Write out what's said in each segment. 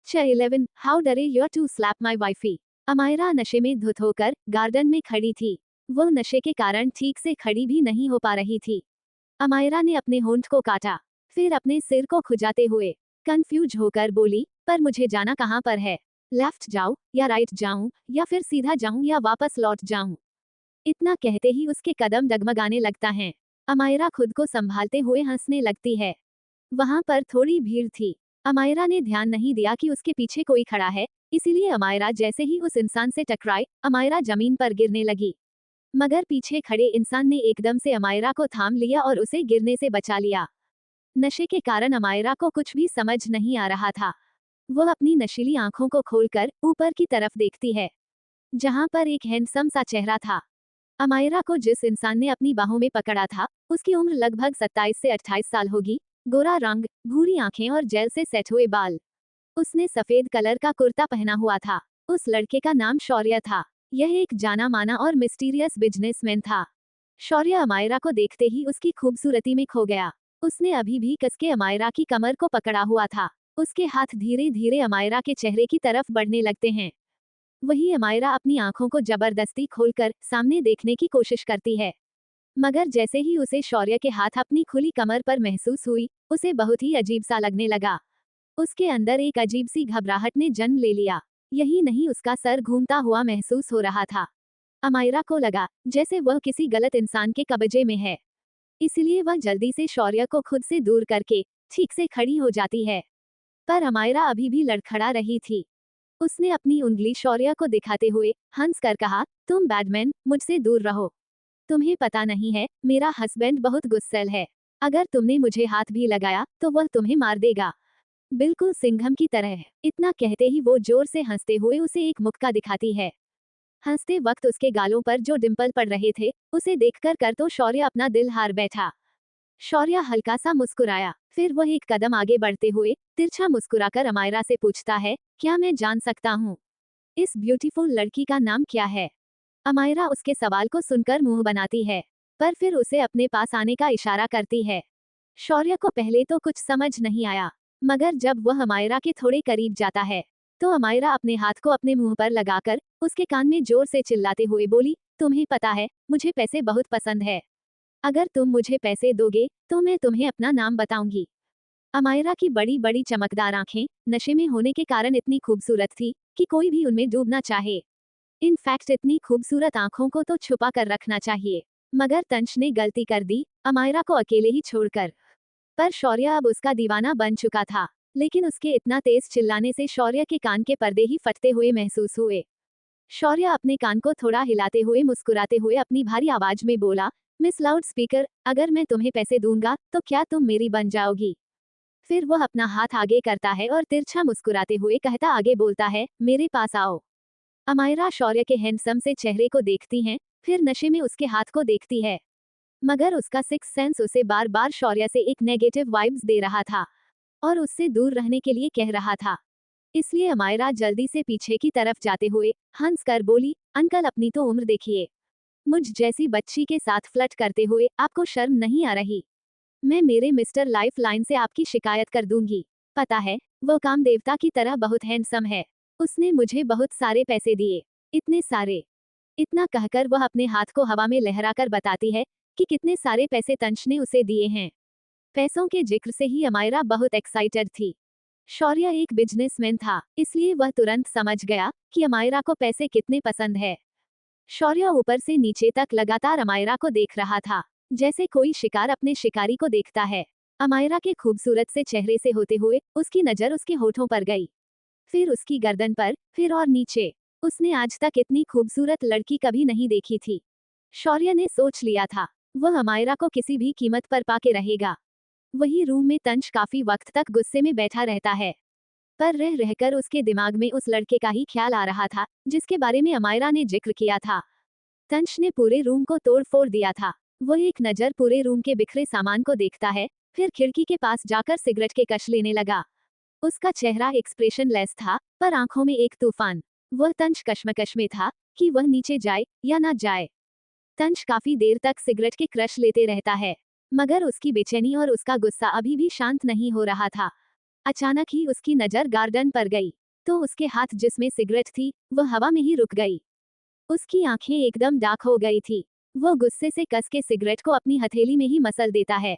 11 how dare you to slap my wifey. Amayra नशे में धुत होकर गार्डन में खड़ी थी। वो नशे के कारण ठीक से खड़ी भी नहीं हो पा रही थी। अमायरा ने अपने होंठ को काटा, फिर अपने सिर को खुजाते हुए कंफ्यूज होकर बोली, पर मुझे जाना कहाँ पर है? लेफ्ट जाऊं या राइट जाऊं या फिर सीधा जाऊं या वापस लौट जाऊं? इतना कहते ही उसके कदम डगमगाने लगता है। अमायरा खुद को संभालते हुए हंसने लगती है। वहां पर थोड़ी भीड़ थी। अमायरा ने ध्यान नहीं दिया कि उसके पीछे कोई खड़ा है, इसीलिए अमायरा जैसे ही उस इंसान से टकराई, अमायरा जमीन पर गिरने लगी। मगर पीछे खड़े इंसान ने एकदम से अमायरा को थाम लिया और उसे गिरने से बचा लिया। नशे के कारण अमायरा को कुछ भी समझ नहीं आ रहा था। वो अपनी नशीली आंखों को खोलकर ऊपर की तरफ देखती है, जहां पर एक हैंडसम सा चेहरा था। अमायरा को जिस इंसान ने अपनी बाहों में पकड़ा था, उसकी उम्र लगभग 27 से 28 साल होगी। गोरा रंग, भूरी आंखें और जेल से सेट हुए बाल। उसने सफेद कलर का कुर्ता पहना हुआ था। उस लड़के का नाम शौर्य था। यह एक जाना माना और मिस्टीरियस बिजनेसमैन था। शौर्य अमायरा को देखते ही उसकी खूबसूरती में खो गया। उसने अभी भी कसके अमायरा की कमर को पकड़ा हुआ था। उसके हाथ धीरे धीरे अमायरा के चेहरे की तरफ बढ़ने लगते हैं। वही अमायरा अपनी आंखों को जबरदस्ती खोलकर सामने देखने की कोशिश करती है। मगर जैसे ही उसे शौर्य के हाथ अपनी खुली कमर पर महसूस हुई, उसे बहुत ही अजीब सा लगने लगा। उसके अंदर एक अजीब सी घबराहट ने जन्म ले लिया। यही नहीं, उसका सर घूमता हुआ महसूस हो रहा था। अमायरा को लगा जैसे वह किसी गलत इंसान के कब्जे में है। इसलिए वह जल्दी से शौर्य को खुद से दूर करके ठीक से खड़ी हो जाती है। पर अमायरा अभी भी लड़खड़ा रही थी। उसने अपनी उंगली शौर्य को दिखाते हुए हंस कर कहा, तुम बैडमैन, मुझसे दूर रहो। तुम्हें पता नहीं है, मेरा हस्बैंड बहुत गुस्सैल है। अगर तुमने मुझे हाथ भी लगाया तो वह तुम्हें मार देगा, बिल्कुल सिंघम की तरह। इतना कहते ही वो जोर से हंसते हुए उसे एक मुक्का दिखाती है। हंसते वक्त उसके गालों पर जो डिंपल पड़ रहे थे, उसे देखकर कर तो शौर्य अपना दिल हार बैठा। शौर्य हल्का सा मुस्कुराया, फिर वह एक कदम आगे बढ़ते हुए तिरछा मुस्कुराकर अमायरा से पूछता है, क्या मैं जान सकता हूँ इस ब्यूटीफुल लड़की का नाम क्या है? अमायरा उसके सवाल को सुनकर मुंह बनाती है, पर फिर उसे अपने पास आने का इशारा करती है। शौर्य को पहले तो कुछ समझ नहीं आया, मगर जब वह अमायरा के थोड़े करीब जाता है, तो अमायरा अपने हाथ को अपने मुंह पर लगाकर उसके कान में जोर से चिल्लाते हुए बोली, तुम्हें पता है, मुझे पैसे बहुत पसंद है। अगर तुम मुझे पैसे दोगे तो मैं तुम्हें अपना नाम बताऊंगी। अमायरा की बड़ी बड़ी चमकदार आंखें नशे में होने के कारण इतनी खूबसूरत थी कि कोई भी उनमें डूबना चाहे। इनफैक्ट इतनी खूबसूरत आंखों को तो छुपा कर रखना चाहिए। मगर तंश ने गलती कर दी, अमायरा को अकेले ही छोड़कर। पर शौर्य अब उसका दीवाना बन चुका था, लेकिन उसके इतना तेज चिल्लाने से शौर्य के कान के पर्दे ही फटते हुए महसूस हुए। शौर्य अपने कान को थोड़ा हिलाते हुए मुस्कुराते हुए अपनी भारी आवाज में बोला, मिस लाउड स्पीकर, अगर मैं तुम्हें पैसे दूंगा तो क्या तुम मेरी बन जाओगी? फिर वह अपना हाथ आगे करता है और तिरछा मुस्कुराते हुए कहता आगे बोलता है, मेरे पास आओ। अमायरा शौर्य के हैंडसम से चेहरे को देखती हैं, फिर नशे में उसके हाथ को देखती है। मगर उसका सिक्स सेंस उसे बार बार शौर्य से एक नेगेटिव वाइब्स दे रहा था और उससे दूर रहने के लिए कह रहा था। इसलिए अमायरा जल्दी से पीछे की तरफ जाते हुए हंस कर बोली, अंकल अपनी तो उम्र देखिए, मुझ जैसी बच्ची के साथ फ्लर्ट करते हुए आपको शर्म नहीं आ रही? मैं मेरे मिस्टर लाइफ लाइन से आपकी शिकायत कर दूंगी। पता है, वो काम देवता की तरह बहुत हैंडसम है। उसने मुझे बहुत सारे पैसे दिए, इतने सारे। इतना कहकर वह अपने हाथ को हवा में लहराकर बताती है कि कितने सारे पैसे तंश ने उसे दिए हैं। पैसों के जिक्र से ही अमायरा बहुत एक्साइटेड थी। शौर्य एक बिजनेसमैन था, इसलिए वह तुरंत समझ गया कि अमायरा को पैसे कितने पसंद है। शौर्य ऊपर से नीचे तक लगातार अमायरा को देख रहा था, जैसे कोई शिकार अपने शिकारी को देखता है। अमायरा के खूबसूरत से चेहरे से होते हुए उसकी नजर उसके होठों पर गई, फिर उसकी गर्दन पर, फिर और नीचे। उसने आज तक इतनी खूबसूरत लड़की कभी नहीं देखी थी। शौर्य ने सोच लिया था, वह अमायरा को किसी भी कीमत पर पाके रहेगा। वही रूम में तंश काफी वक्त तक गुस्से में बैठा रहता है, पर रह रहकर उसके दिमाग में उस लड़के का ही ख्याल आ रहा था जिसके बारे में अमायरा ने जिक्र किया था। तंश ने पूरे रूम को तोड़ फोड़ दिया था। वह एक नजर पूरे रूम के बिखरे सामान को देखता है, फिर खिड़की के पास जाकर सिगरेट के कश लेने लगा। उसका चेहरा एक्सप्रेशन लेस था, पर आंखों में एक तूफान। वह तंश कश्मकश में था कि वह नीचे जाए या ना जाए। तंश काफी देर तक सिगरेट के क्रश लेते रहता है, मगर उसकी बेचैनी और उसका गुस्सा अभी भी शांत नहीं हो रहा था। अचानक ही उसकी नजर गार्डन पर गई, तो उसके हाथ जिसमें सिगरेट थी वह हवा में ही रुक गई। उसकी आंखें एकदम डार्क हो गई थी। वो गुस्से से कस के सिगरेट को अपनी हथेली में ही मसल देता है।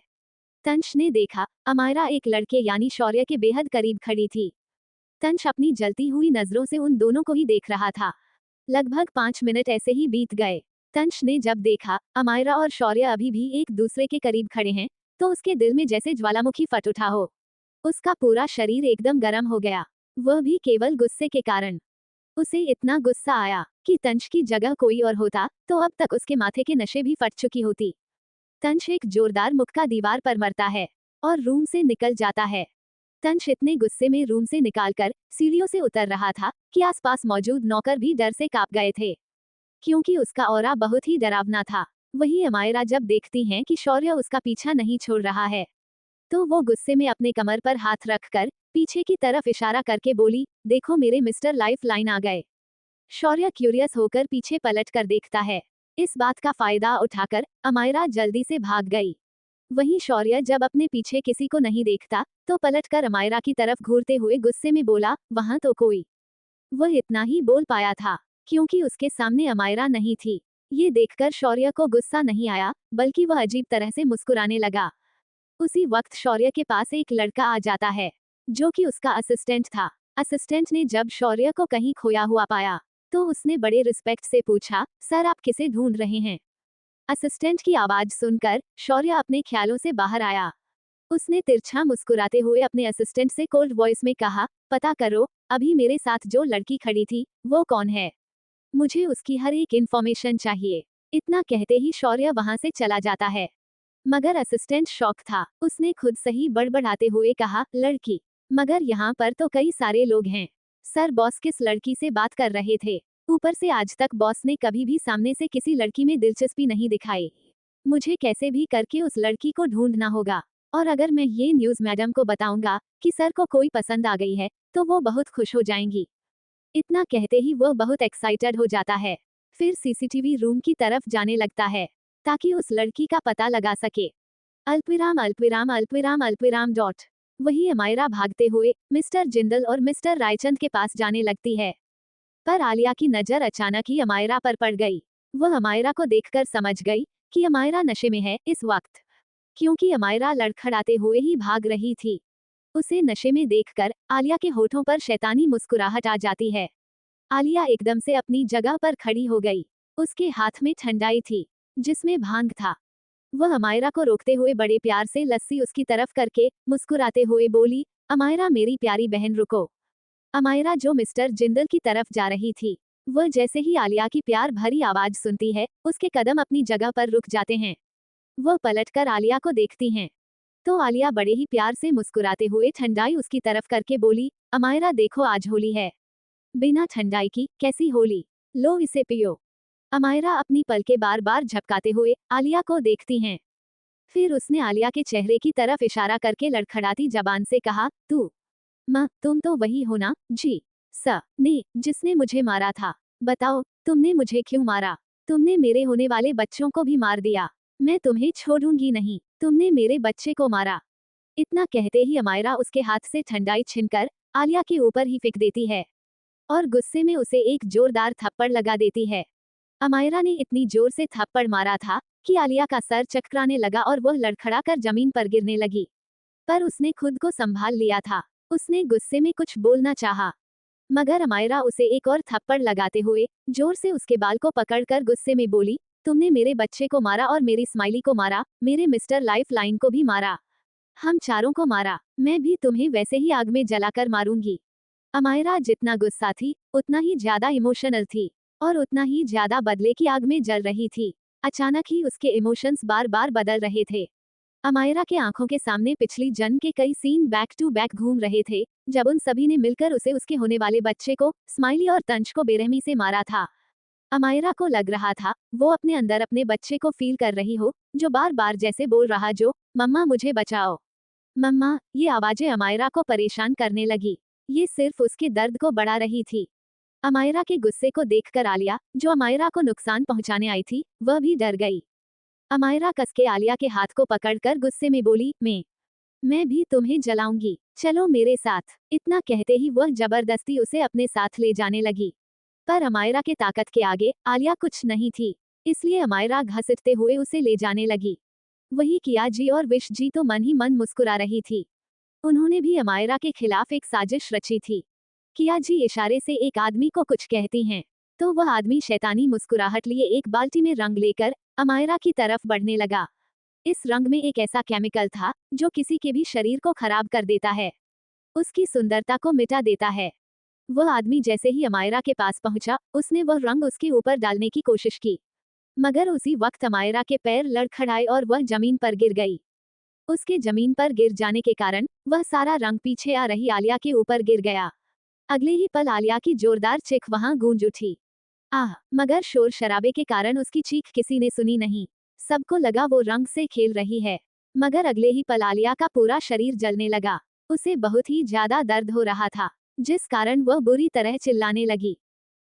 तंश ने देखा, अमायरा एक लड़के यानी शौर्य के बेहद करीब खड़ी थी। तंश अपनी जलती हुई नजरों से उन दोनों को ही देख रहा था। लगभग 5 मिनट ऐसे ही बीत गए। तंश ने जब देखा अमायरा और शौर्य अभी भी एक दूसरे के करीब खड़े हैं, तो उसके दिल में जैसे ज्वालामुखी फट उठा हो। उसका पूरा शरीर एकदम गर्म हो गया, वह भी केवल गुस्से के कारण। उसे इतना गुस्सा आया कि तंश की जगह कोई और होता तो अब तक उसके माथे के नशे भी फट चुकी होती। तंश एक जोरदार मुक्का दीवार पर मरता है और रूम से निकल जाता है। तंश इतने गुस्से में रूम से निकालकर सीढ़ियों से उतर रहा था कि आसपास मौजूद नौकर भी डर से कांप गए थे, क्योंकि उसका ऑरा बहुत ही डरावना था। वही अमायरा जब देखती हैं कि शौर्य उसका पीछा नहीं छोड़ रहा है, तो वो गुस्से में अपने कमर पर हाथ रखकर पीछे की तरफ इशारा करके बोली, देखो मेरे मिस्टर लाइफ लाइन आ गए। शौर्य क्यूरियस होकर पीछे पलट कर देखता है। इस बात का फायदा उठाकर अमायरा जल्दी से भाग गई। वहीं शौर्य जब अपने पीछे किसी को नहीं देखता तो पलटकर अमायरा की तरफ घूरते हुए गुस्से में बोला, वहां तो कोई। वह इतना ही बोल पाया था क्योंकि उसके सामने अमायरा नहीं थी। ये देखकर शौर्य को गुस्सा नहीं आया, बल्कि वह अजीब तरह से मुस्कुराने लगा। उसी वक्त शौर्य के पास एक लड़का आ जाता है, जो कि उसका असिस्टेंट था। असिस्टेंट ने जब शौर्य को कहीं खोया हुआ पाया तो उसने बड़े रिस्पेक्ट से पूछा, सर आप किसे ढूंढ रहे हैं? असिस्टेंट की आवाज सुनकर शौर्य अपने ख्यालों से बाहर आया। उसने तिरछा मुस्कुराते हुए अपने असिस्टेंट से कोल्ड वॉइस में कहा, पता करो अभी मेरे साथ जो लड़की खड़ी थी वो कौन है, मुझे उसकी हर एक इंफॉर्मेशन चाहिए। इतना कहते ही शौर्य वहां से चला जाता है। मगर असिस्टेंट शॉक था। उसने खुद सही बड़बड़ाते हुए कहा, लड़की? मगर यहाँ पर तो कई सारे लोग हैं। सर बॉस किस लड़की से बात कर रहे थे? ऊपर से आज तक बॉस ने कभी भी सामने से किसी लड़की में दिलचस्पी नहीं दिखाई। मुझे कैसे भी करके उस लड़की को ढूंढना होगा, और अगर मैं ये न्यूज़ मैडम को बताऊंगा कि सर को कोई पसंद आ गई है तो वो बहुत खुश हो जाएंगी। इतना कहते ही वह बहुत एक्साइटेड हो जाता है। फिर सीसीटीवी रूम की तरफ जाने लगता है ताकि उस लड़की का पता लगा सके। अल्पविराम अल्पविराम अल्पविराम अल्पविराम डॉट। वही अमायरा भागते हुए मिस्टर जिंदल और मिस्टर रायचंद के पास जाने लगती है, पर आलिया की नजर अचानक ही अमायरा पर पड़ गई। वह अमायरा को देखकर समझ गई कि अमायरा नशे में है इस वक्त, क्योंकि अमायरा लड़खड़ाते हुए ही भाग रही थी। उसे नशे में देखकर आलिया के होठों पर शैतानी मुस्कुराहट आ जाती है। आलिया एकदम से अपनी जगह पर खड़ी हो गई। उसके हाथ में ठंडाई थी जिसमें भांग था। वह अमायरा को रोकते हुए बड़े प्यार से लस्सी उसकी तरफ करके मुस्कुराते हुए बोली, अमायरा मेरी प्यारी बहन रुको। अमायरा जो मिस्टर जिंदल की तरफ जा रही थी, वह जैसे ही आलिया की प्यार भरी आवाज सुनती है उसके कदम अपनी जगह पर रुक जाते हैं। वह पलटकर आलिया को देखती हैं, तो आलिया बड़े ही प्यार से मुस्कुराते हुए ठंडाई उसकी तरफ करके बोली, अमायरा देखो आज होली है। बिना ठंडाई की कैसी होली, लो इसे पियो। अमायरा अपनी पलकें बार बार झपकाते हुए आलिया को देखती हैं। फिर उसने आलिया के चेहरे की तरफ इशारा करके लड़खड़ाती जबान से कहा, तुम तो वही हो ना जी ने जिसने मुझे मारा था। बताओ तुमने मुझे क्यों मारा? तुमने मेरे होने वाले बच्चों को भी मार दिया। मैं तुम्हें छोड़ूंगी नहीं, तुमने मेरे बच्चे को मारा। इतना कहते ही अमायरा उसके हाथ से ठंडाई छीनकर आलिया के ऊपर ही फेंक देती है और गुस्से में उसे एक जोरदार थप्पड़ लगा देती है। अमायरा ने इतनी जोर से थप्पड़ मारा था कि आलिया का सर चकराने लगा और वह लड़खड़ा कर जमीन पर गिरने लगी, पर उसने खुद को संभाल लिया था। उसने गुस्से में कुछ बोलना चाहा, मगर अमायरा उसे एक और थप्पड़ लगाते हुए जोर से उसके बाल को पकड़कर गुस्से में बोली, तुमने मेरे बच्चे को मारा और मेरी स्माइली को मारा, मेरे मिस्टर लाइफ लाइन को भी मारा, हम चारों को मारा। मैं भी तुम्हें वैसे ही आग में जलाकर मारूंगी। अमायरा जितना गुस्सा थी उतना ही ज्यादा इमोशनल थी और उतना ही ज्यादा बदले की आग में जल रही थी। अचानक ही उसके इमोशंस बार बार बदल रहे थे। अमायरा के आंखों के सामने पिछली जन्म के कई सीन बैक टू बैक घूम रहे थे, जब उन सभी ने मिलकर उसे उसके होने वाले बच्चे को, स्माइली और तंश को बेरहमी से मारा था। अमायरा को लग रहा था वो अपने अंदर अपने बच्चे को फील कर रही हो, जो बार बार जैसे बोल रहा, जो मम्मा मुझे बचाओ मम्मा। ये आवाजें अमायरा को परेशान करने लगी। ये सिर्फ उसके दर्द को बढ़ा रही थी। अमायरा के गुस्से को देखकर आलिया, जो अमायरा को नुकसान पहुंचाने आई थी, वह भी डर गई। अमायरा कस के आलिया के हाथ को पकड़कर गुस्से में बोली, मैं भी तुम्हें जलाऊंगी। चलो मेरे साथ। इतना कहते ही वह जबरदस्ती उसे अपने साथ ले जाने लगी। पर अमायरा के ताकत के आगे आलिया कुछ नहीं थी, इसलिए अमायरा घसीटते हुए उसे ले जाने लगी। वही किया जी और विश जी तो मन ही मन मुस्कुरा रही थी। उन्होंने भी अमायरा के खिलाफ एक साजिश रची थी। किया जी इशारे से एक आदमी को कुछ कहती हैं, तो वह आदमी शैतानी मुस्कुराहट लिए एक बाल्टी में रंग लेकर अमायरा की तरफ बढ़ने लगा। इस रंग में एक ऐसा केमिकल था जो किसी के भी शरीर को खराब कर देता है, उसकी सुंदरता को मिटा देता है। वह आदमी जैसे ही अमायरा के पास पहुंचा, उसने वह रंग उसके ऊपर डालने की कोशिश की, मगर उसी वक्त अमायरा के पैर लड़खड़ाए और वह जमीन पर गिर गई। उसके जमीन पर गिर जाने के कारण वह सारा रंग पीछे आ रही आलिया के ऊपर गिर गया। अगले ही पल आलिया की जोरदार चीख वहां गूंज उठी। आह! मगर शोर शराबे के कारण उसकी चीख किसी ने सुनी नहीं। सबको लगा वो रंग से खेल रही है। मगर अगले ही पल आलिया का पूरा शरीर जलने लगा। उसे बहुत ही ज्यादा दर्द हो रहा था, जिस कारण वह बुरी तरह चिल्लाने लगी।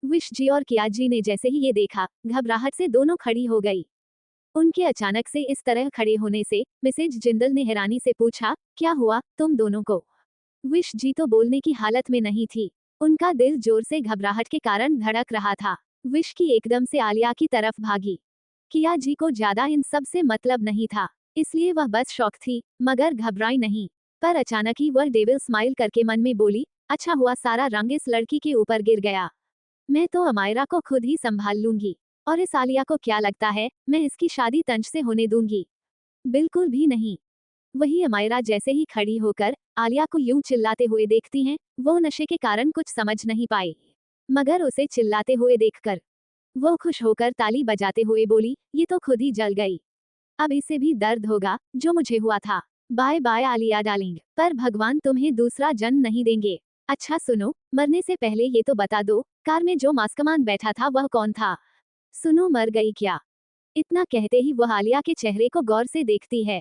विश जी और किया जी ने जैसे ही ये देखा, घबराहट से दोनों खड़ी हो गई। उनके अचानक से इस तरह खड़े होने से मिसेज जिंदल ने हैरानी से पूछा, क्या हुआ तुम दोनों को? विश जी तो बोलने की हालत में नहीं थी। उनका दिल जोर से घबराहट के कारण धड़क रहा था। विश की एकदम से आलिया की तरफ भागी। किया जी को ज्यादा इन सब से मतलब नहीं था, इसलिए वह बस शौक थी, मगर घबराई नहीं। पर अचानक ही वह डेविल स्माइल करके मन में बोली, अच्छा हुआ सारा रंग इस लड़की के ऊपर गिर गया। मैं तो अमायरा को खुद ही संभाल लूंगी, और इस आलिया को क्या लगता है मैं इसकी शादी तंज से होने दूंगी? बिल्कुल भी नहीं। वही अमायरा जैसे ही खड़ी होकर आलिया को यूं चिल्लाते हुए देखती हैं, वो नशे के कारण कुछ समझ नहीं पाई, मगर उसे चिल्लाते हुए देखकर वो खुश होकर ताली बजाते हुए बोली, ये तो खुद ही जल गई। अब इसे भी दर्द होगा जो मुझे हुआ था। बाय बाय आलिया डार्लिंग, पर भगवान तुम्हें दूसरा जन्म नहीं देंगे। अच्छा सुनो, मरने से पहले ये तो बता दो, कार में जो मास्कमान बैठा था वह कौन था? सुनो मर गई क्या? इतना कहते ही वह आलिया के चेहरे को गौर से देखती है,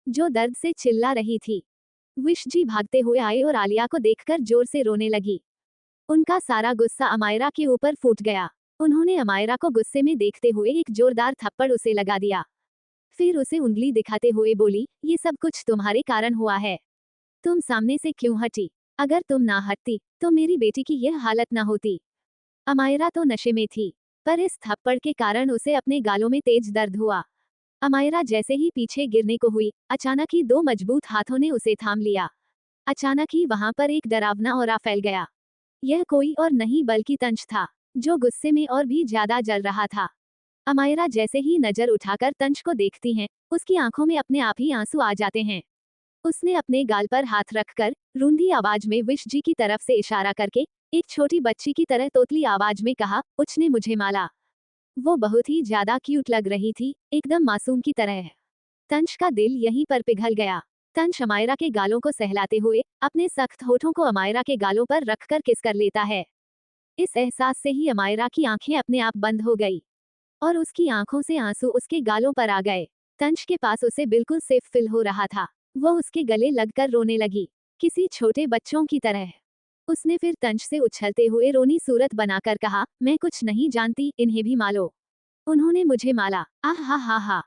जो दर्द से चिल्ला रही थी। विश जी भागते हुए आए और आलिया को देखकर जोर से रोने लगी। उनका सारा गुस्सा अमायरा के ऊपर फूट गया। उन्होंने अमायरा को गुस्से में देखते हुए एक जोरदार थप्पड़ उसे लगा दिया। फिर उसे उंगली दिखाते हुए बोली, ये सब कुछ तुम्हारे कारण हुआ है। तुम सामने से क्यों हटी? अगर तुम ना हटती तो मेरी बेटी की यह हालत ना होती। अमायरा तो नशे में थी, पर इस थप्पड़ के कारण उसे अपने गालों में तेज दर्द हुआ। अमायरा जैसे ही पीछे गिरने को हुई, अचानक ही दो मजबूत हाथों ने उसे थाम लिया। अचानक ही वहां पर एक डरावना ऑरा फैल गया। यह कोई और नहीं बल्कि तंज था, जो गुस्से में और भी ज्यादा जल रहा था। अमायरा जैसे ही नजर उठाकर तंज को देखती हैं, उसकी आंखों में अपने आप ही आंसू आ जाते हैं। उसने अपने गाल पर हाथ रखकर रूंधी आवाज में विश जी की तरफ से इशारा करके एक छोटी बच्ची की तरह तोतली आवाज में कहा, उसने मुझे माला। वो बहुत ही ज्यादा क्यूट लग रही थी, एकदम मासूम की तरह। तंज का दिल यहीं पर पिघल गया। तंज अमायरा के गालों को सहलाते हुए अपने सख्त होठों को अमायरा के गालों पर रखकर किस कर लेता है। इस एहसास से ही अमायरा की आंखें अपने आप बंद हो गई, और उसकी आंखों से आंसू उसके गालों पर आ गए। तंज के पास उसे बिल्कुल सेफ फील हो रहा था। वो उसके गले लगकर रोने लगी, किसी छोटे बच्चों की तरह। उसने फिर तंज से उछलते हुए रोनी सूरत बनाकर कहा, मैं कुछ नहीं जानती, इन्हें भी मालो। उन्होंने मुझे माला। आह हा हा हा।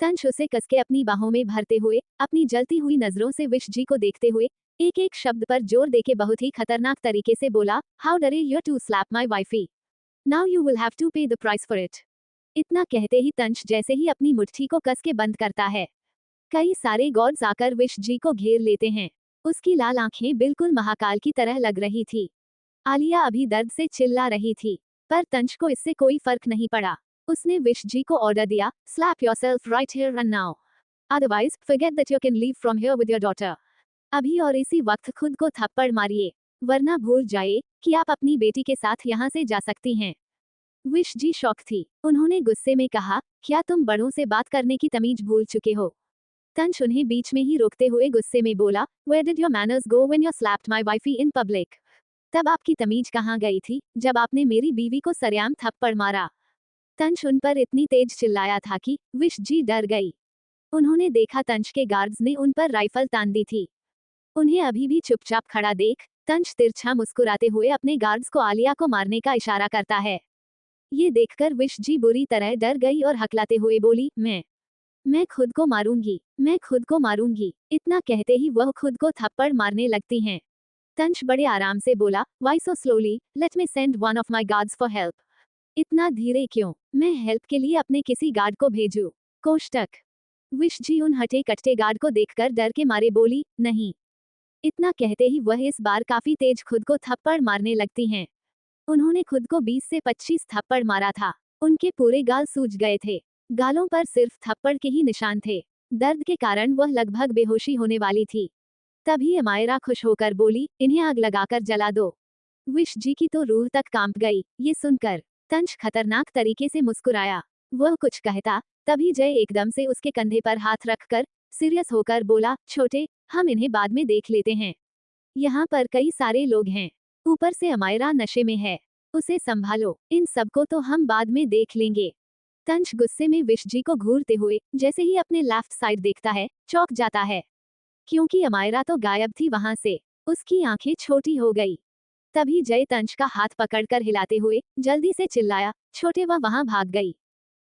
तंज उसे कसके अपनी बाहों में भरते हुए अपनी जलती हुई नजरों से विश जी को देखते हुए एक एक शब्द पर जोर देके बहुत ही खतरनाक तरीके से बोला, how dare you to slap my wifey. Now you will have to pay the price for it. इतना कहते ही तंज जैसे ही अपनी मुट्ठी को कस के बंद करता है, कई सारे गॉड्स आकर विश जी को घेर लेते हैं। उसकी लाल आंखें बिल्कुल महाकाल की तरह लग रही थी। आलिया अभी दर्द से चिल्ला रही थी, पर तंज को इससे कोई फर्क नहीं पड़ा। उसने विश जी को ऑर्डर दिया, slap yourself right here and now, otherwise forget that you can leave from here with your daughter. अभी और इसी वक्त खुद को थप्पड़ मारिए, वरना भूल जाइए कि आप अपनी बेटी के साथ यहाँ से जा सकती हैं। विश जी शॉक थी। उन्होंने गुस्से में कहा, क्या तुम बड़ों से बात करने की तमीज भूल चुके हो? तंज उन्हें बीच में ही रोकते हुए गुस्से में बोला, where did your manners go when you slapped my wifey in public? तब आपकी तमीज कहाँ गई थी जब आपने मेरी बीवी को सरेआम थप्पड़ मारा? तंज उन पर इतनी तेज चिल्लाया था कि विश जी डर गई। उन्होंने देखा तंज के गार्ड्स ने उन पर राइफल तान दी थी। उन्हें अभी भी चुपचाप खड़ा देख तंज तिरछा मुस्कुराते हुए अपने गार्ड्स को आलिया को मारने का इशारा करता है। ये देखकर विश जी बुरी तरह डर गई और हकलाते हुए बोली, मैं मैं खुद को मारूंगी, मैं खुद को मारूंगी। इतना कहते ही वह खुद को थप्पड़ मारने लगती हैं। तंश बड़े आराम से बोला, why so slowly, let me send one of my guards for help. इतना धीरे क्यों? मैं हेल्प के लिए अपने किसी गार्ड को भेजूं? कोष्टक। विश जी उन हटे कट्टे गार्ड को देखकर डर के मारे बोली, नहीं। इतना कहते ही वह इस बार काफी तेज खुद को थप्पड़ मारने लगती हैं। उन्होंने खुद को 20 से 25 थप्पड़ मारा था। उनके पूरे गाल सूज गए थे। गालों पर सिर्फ थप्पड़ के ही निशान थे। दर्द के कारण वह लगभग बेहोशी होने वाली थी। तभी अमायरा खुश होकर बोली, इन्हें आग लगाकर जला दो। विश जी की तो रूह तक कांप गई। ये सुनकर तंश खतरनाक तरीके से मुस्कुराया। वह कुछ कहता, तभी जय एकदम से उसके कंधे पर हाथ रखकर सीरियस होकर बोला, छोटे, हम इन्हें बाद में देख लेते हैं। यहाँ पर कई सारे लोग हैं। ऊपर से अमायरा नशे में है। उसे संभालो, इन सबको तो हम बाद में देख लेंगे। तंश गुस्से में विश जी को घूरते हुए जैसे ही अपने लेफ्ट साइड देखता है, चौंक जाता है। क्योंकि अमायरा तो गायब थी वहां से। उसकी आंखें छोटी हो गई। तभी जय तंश का हाथ पकड़कर हिलाते हुए जल्दी से चिल्लाया, छोटे, वह वहां भाग गई।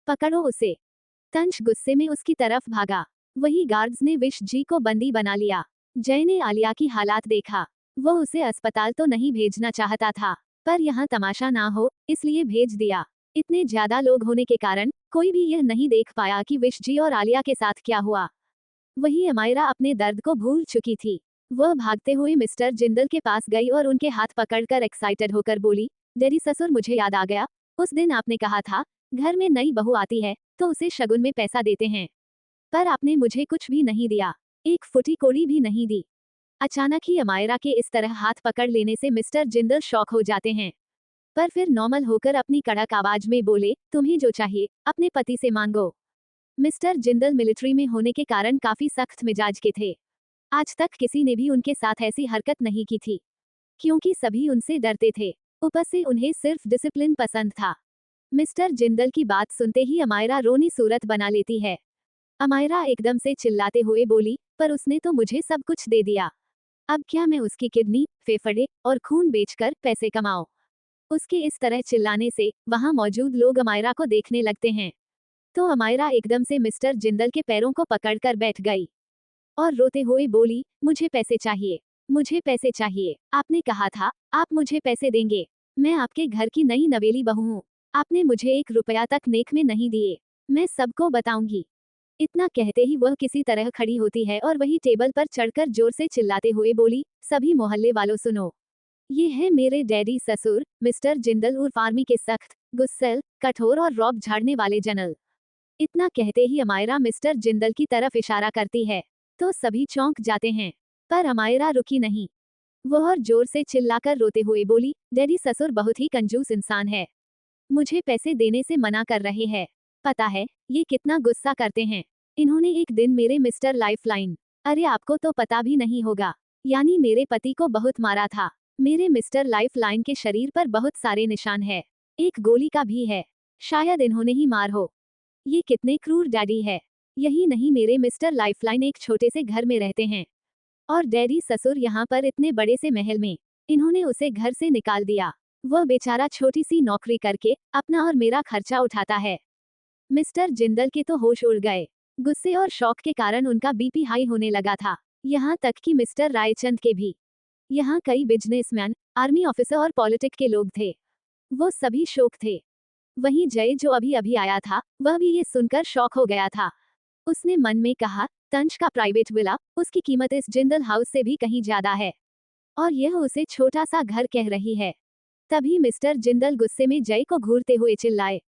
पकड़ो उसे। तंश गुस्से में उसकी तरफ भागा। वही गार्ड्स ने विश जी को बंदी बना लिया। जय ने आलिया की हालात देखा। वो उसे अस्पताल तो नहीं भेजना चाहता था, पर यहाँ तमाशा ना हो इसलिए भेज दिया। इतने ज्यादा लोग होने के कारण कोई भी यह नहीं देख पाया कि विश जी और आलिया के साथ क्या हुआ। वही अमायरा अपने दर्द को भूल चुकी थी। वह भागते हुए मिस्टर जिंदल के पास गई और उनके हाथ पकड़कर एक्साइटेड होकर बोली, डैडी ससुर, मुझे याद आ गया। उस दिन आपने कहा था घर में नई बहू आती है तो उसे शगुन में पैसा देते हैं, पर आपने मुझे कुछ भी नहीं दिया, एक फुटी कोड़ी भी नहीं दी। अचानक ही अमायरा के इस तरह हाथ पकड़ लेने से मिस्टर जिंदल शॉक हो जाते हैं, पर फिर नॉर्मल होकर अपनी कड़क आवाज में बोले, तुम्हें जो चाहिए अपने पति से मांगो। मिस्टर जिंदल मिलिट्री में होने के कारण काफी सख्त मिजाज के थे। आज तक किसी ने भी उनके साथ ऐसी हरकत नहीं की थी, क्योंकि सभी उनसे डरते थे। ऊपर से उन्हें सिर्फ डिसिप्लिन पसंद था। मिस्टर जिंदल की बात सुनते ही अमायरा रोनी सूरत बना लेती है। अमायरा एकदम से चिल्लाते हुए बोली, पर उसने तो मुझे सब कुछ दे दिया। अब क्या मैं उसकी किडनी, फेफड़े और खून बेचकर पैसे कमाऊं? उसके इस तरह चिल्लाने से वहां मौजूद लोग अमायरा को देखने लगते हैं। तो अमायरा एकदम से मिस्टर जिंदल के पैरों को पकड़कर बैठ गई और रोते हुए बोली, मुझे पैसे चाहिए, मुझे पैसे चाहिए। आपने कहा था आप मुझे पैसे देंगे। मैं आपके घर की नई नवेली बहू हूँ। आपने मुझे 1 रुपया तक नेक में नहीं दिए। मैं सबको बताऊंगी। इतना कहते ही वह किसी तरह खड़ी होती है और वही टेबल पर चढ़कर जोर से चिल्लाते हुए बोली, सभी मोहल्ले वालों सुनो, ये है मेरे डैडी ससुर मिस्टर जिंदल उर्फ आर्मी के सख्त, गुस्सैल, कठोर और रौब झाड़ने वाले जनरल। इतना कहते ही अमायरा मिस्टर जिंदल की तरफ इशारा करती है तो सभी चौंक जाते हैं, पर अमायरा रुकी नहीं। वह और जोर से चिल्लाकर रोते हुए बोली, डैडी ससुर बहुत ही कंजूस इंसान है, मुझे पैसे देने से मना कर रहे हैं। पता है ये कितना गुस्सा करते हैं। इन्होंने एक दिन मेरे मिस्टर लाइफलाइन, अरे आपको तो पता भी नहीं होगा, यानी मेरे पति को बहुत मारा था। मेरे मिस्टर लाइफलाइन के शरीर पर बहुत सारे निशान है, एक गोली का भी है। शायद इन्होंने ही मार हो। ये कितने क्रूर डैडी है। यही नहीं, मेरे मिस्टर लाइफलाइन एक छोटे से घर में रहते हैं और डैडी ससुर यहाँ पर इतने बड़े से महल में। इन्होंने उसे घर से निकाल दिया। वह बेचारा छोटी सी नौकरी करके अपना और मेरा खर्चा उठाता है। मिस्टर जिंदल के तो होश उड़ गए। गुस्से और शौक के कारण उनका बीपी हाई होने लगा था। यहाँ तक कि मिस्टर रायचंद के भी। यहाँ कई बिजनेसमैन, आर्मी ऑफिसर और पॉलिटिक के लोग थे। वो सभी शोक थे। वहीं जय जो अभी अभी आया था, वह भी ये सुनकर शॉक हो गया था। उसने मन में कहा, तंश का प्राइवेट विला, उसकी कीमत इस जिंदल हाउस से भी कहीं ज्यादा है, और यह उसे छोटा सा घर कह रही है। तभी मिस्टर जिंदल गुस्से में जय को घूरते हुए चिल्लाए,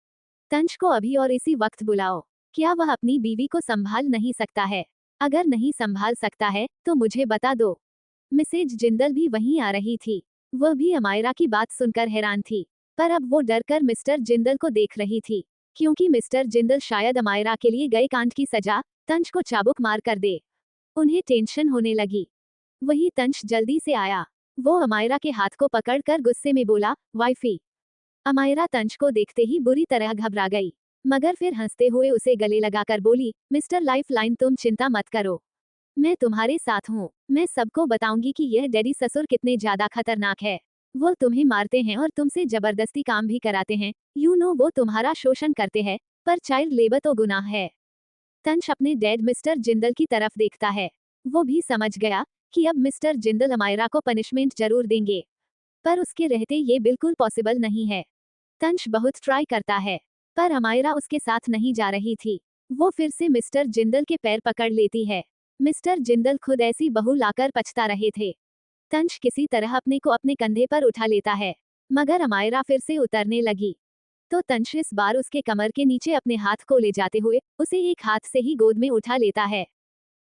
तंश को अभी और इसी वक्त बुलाओ। क्या वह अपनी बीवी को संभाल नहीं सकता है? अगर नहीं संभाल सकता है तो मुझे बता दो। मिसेज जिंदल भी वहीं आ रही थी। वह भी अमायरा की बात सुनकर हैरान थी, पर अब वो डरकर मिस्टर जिंदल को देख रही थी, क्योंकि मिस्टर जिंदल शायद अमायरा के लिए गए कांड की सजा तंश को चाबुक मार कर दे। उन्हें टेंशन होने लगी। वही तंश जल्दी से आया। वो अमायरा के हाथ को पकड़कर गुस्से में बोला, वाइफी। अमायरा तंश को देखते ही बुरी तरह घबरा गई, मगर फिर हंसते हुए उसे गले लगाकर बोली, मिस्टर लाइफलाइन, तुम चिंता मत करो, मैं तुम्हारे साथ हूँ। मैं सबको बताऊंगी कि यह डैडी ससुर कितने ज्यादा खतरनाक है। वो तुम्हें मारते हैं और तुमसे जबरदस्ती काम भी कराते हैं। वो तुम्हारा शोषण करते हैं, पर चाइल्ड लेबर तो गुनाह है। तंश अपने डैड मिस्टर जिंदल की तरफ देखता है। वो भी समझ गया कि अब मिस्टर जिंदल अमायरा को पनिशमेंट जरूर देंगे, पर उसके रहते ये बिल्कुल पॉसिबल नहीं है। तंश बहुत ट्राई करता है, पर अमायरा उसके साथ नहीं जा रही थी। वो फिर से मिस्टर जिंदल के पैर पकड़ लेती है। मिस्टर जिंदल खुद ऐसी बहू लाकर पछता रहे थे। तंश किसी तरह अपने को अपने कंधे पर उठा लेता है, मगर अमायरा फिर से उतरने लगी। तो तंश इस बार उसके कमर के नीचे अपने हाथ को ले जाते हुए उसे एक हाथ से ही गोद में उठा लेता है।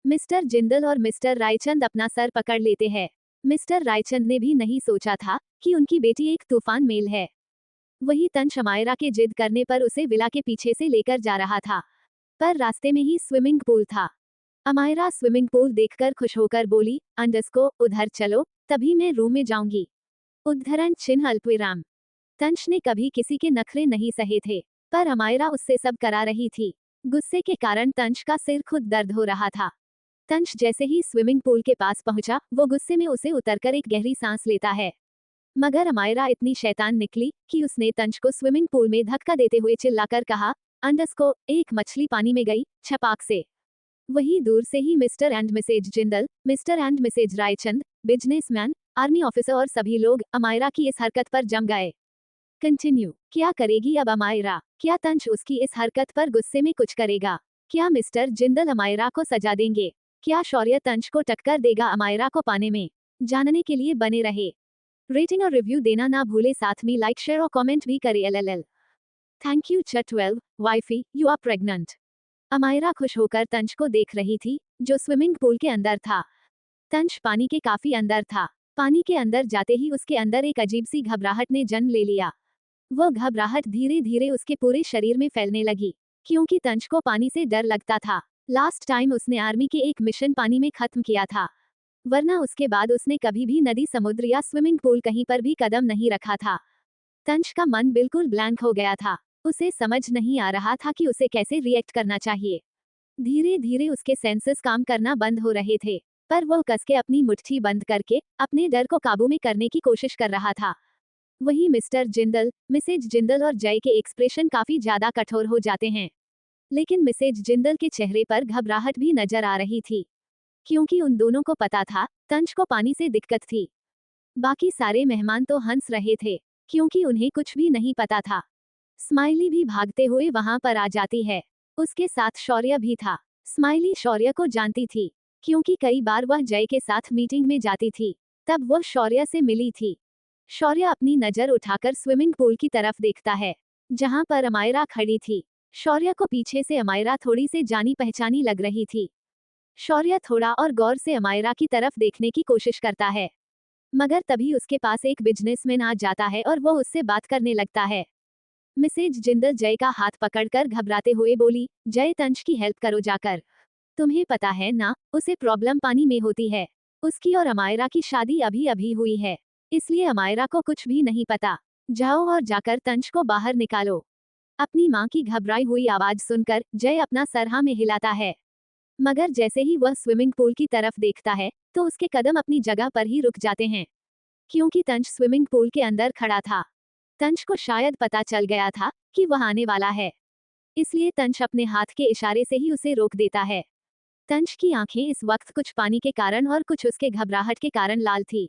मिस्टर जिंदल और मिस्टर रायचंद अपना सर पकड़ लेते हैं। मिस्टर रायचंद ने भी नहीं सोचा था कि उनकी बेटी एक तूफान मेल है। वही तंश अमायरा के जिद करने पर उसे विला के पीछे से लेकर जा रहा था, पर रास्ते में ही स्विमिंग पूल था। अमायरा स्विमिंग पूल देखकर खुश होकर बोली, अंडस्को उधर चलो, तभी मैं रूम में जाऊंगी। उद्धरण चिन्ह अल्पविराम। तंश ने कभी किसी के नखरे नहीं सहे थे, पर अमायरा उससे सब करा रही थी। गुस्से के कारण तंश का सिर खुद दर्द हो रहा था। तंश जैसे ही स्विमिंग पूल के पास पहुंचा, वो गुस्से में उसे उतरकर एक गहरी सांस लेता है। मगर अमायरा इतनी शैतान निकली कि उसने तंश को स्विमिंग पूल में धक्का देते हुए चिल्लाकर कहा, अंडस्को एक मछली पानी में गई, छपाक से। वही दूर से ही Mr and Mrs Jindal, Mr and Mrs Raichand, businessman, army officer और सभी लोग अमायरा की इस हरकत पर जम गए। कंटिन्यू। क्या करेगी अब अमायरा? क्या तंश उसकी इस हरकत पर गुस्से में कुछ करेगा? क्या मिस्टर जिंदल अमायरा को सजा देंगे? क्या शौर्य तंश को टक्कर देगा अमायरा को पाने में? जानने के लिए बने रहे। रेटिंग और रिव्यू देना ना भूले, साथ में लाइक शेयर और कमेंट भी करें। LLL। थैंक यू चट 12 wifey, you are pregnant. Amayra खुश होकर तंश को देख रही थी, जो स्विमिंग पूल के अंदर था। तंश पानी के काफी अंदर था। पानी के अंदर जाते ही उसके अंदर एक अजीब सी घबराहट ने जन्म ले लिया। वो घबराहट धीरे धीरे उसके पूरे शरीर में फैलने लगी, क्योंकि तंश को पानी से डर लगता था। लास्ट टाइम उसने आर्मी के एक मिशन पानी में खत्म किया था, वरना उसके बाद उसने कभी भी नदी, समुद्र या स्विमिंग पूल कहीं पर भी कदम नहीं रखा था। तंश का मन बिल्कुल ब्लैंक हो गया था। उसे समझ नहीं आ रहा था कि उसे कैसे रिएक्ट करना चाहिए। धीरे धीरे उसके सेंसेस काम करना बंद हो रहे थे, पर वो कस के अपनी मुट्ठी बंद करके अपने डर को काबू में करने की कोशिश कर रहा था। वही मिस्टर जिंदल, मिसेज जिंदल और जय के एक्सप्रेशन काफी ज्यादा कठोर हो जाते हैं, लेकिन मिसेज जिंदल के चेहरे पर घबराहट भी नजर आ रही थी, क्योंकि उन दोनों को पता था तंश को पानी से दिक्कत थी। बाकी सारे मेहमान तो हंस रहे थे, क्योंकि उन्हें कुछ भी नहीं पता था। स्माइली भी भागते हुए वहां पर आ जाती है। उसके साथ शौर्य भी था। स्माइली शौर्य को जानती थी, क्योंकि कई बार वह जय के साथ मीटिंग में जाती थी, तब वह शौर्य से मिली थी। शौर्य अपनी नजर उठाकर स्विमिंग पूल की तरफ देखता है, जहां पर अमायरा खड़ी थी। शौर्य को पीछे से अमायरा थोड़ी से जानी पहचानी लग रही थी। शौर्य थोड़ा और गौर से अमायरा की तरफ देखने की कोशिश करता है, मगर तभी उसके पास एक बिजनेसमैन आ जाता है और वो उससे बात करने लगता है। मिसेज जिंदल जय का हाथ पकड़कर घबराते हुए बोली, जय तंश की हेल्प करो जाकर। तुम्हें पता है ना, उसे प्रॉब्लम पानी में होती है। उसकी और अमायरा की शादी अभी अभी हुई है, इसलिए अमायरा को कुछ भी नहीं पता। जाओ और जाकर तंश को बाहर निकालो। अपनी माँ की घबराई हुई आवाज सुनकर जय अपना सर हाँ में हिलाता है, मगर जैसे ही वह स्विमिंग पूल की तरफ देखता है तो उसके कदम अपनी जगह पर ही रुक जाते हैं, क्योंकि तंश स्विमिंग पूल के अंदर खड़ा था। तंश को शायद पता चल गया था कि वह आने वाला है, इसलिए तंश अपने हाथ के इशारे से ही उसे रोक देता है। तंश की आंखें इस वक्त कुछ पानी के कारण और कुछ उसके घबराहट के कारण लाल थी।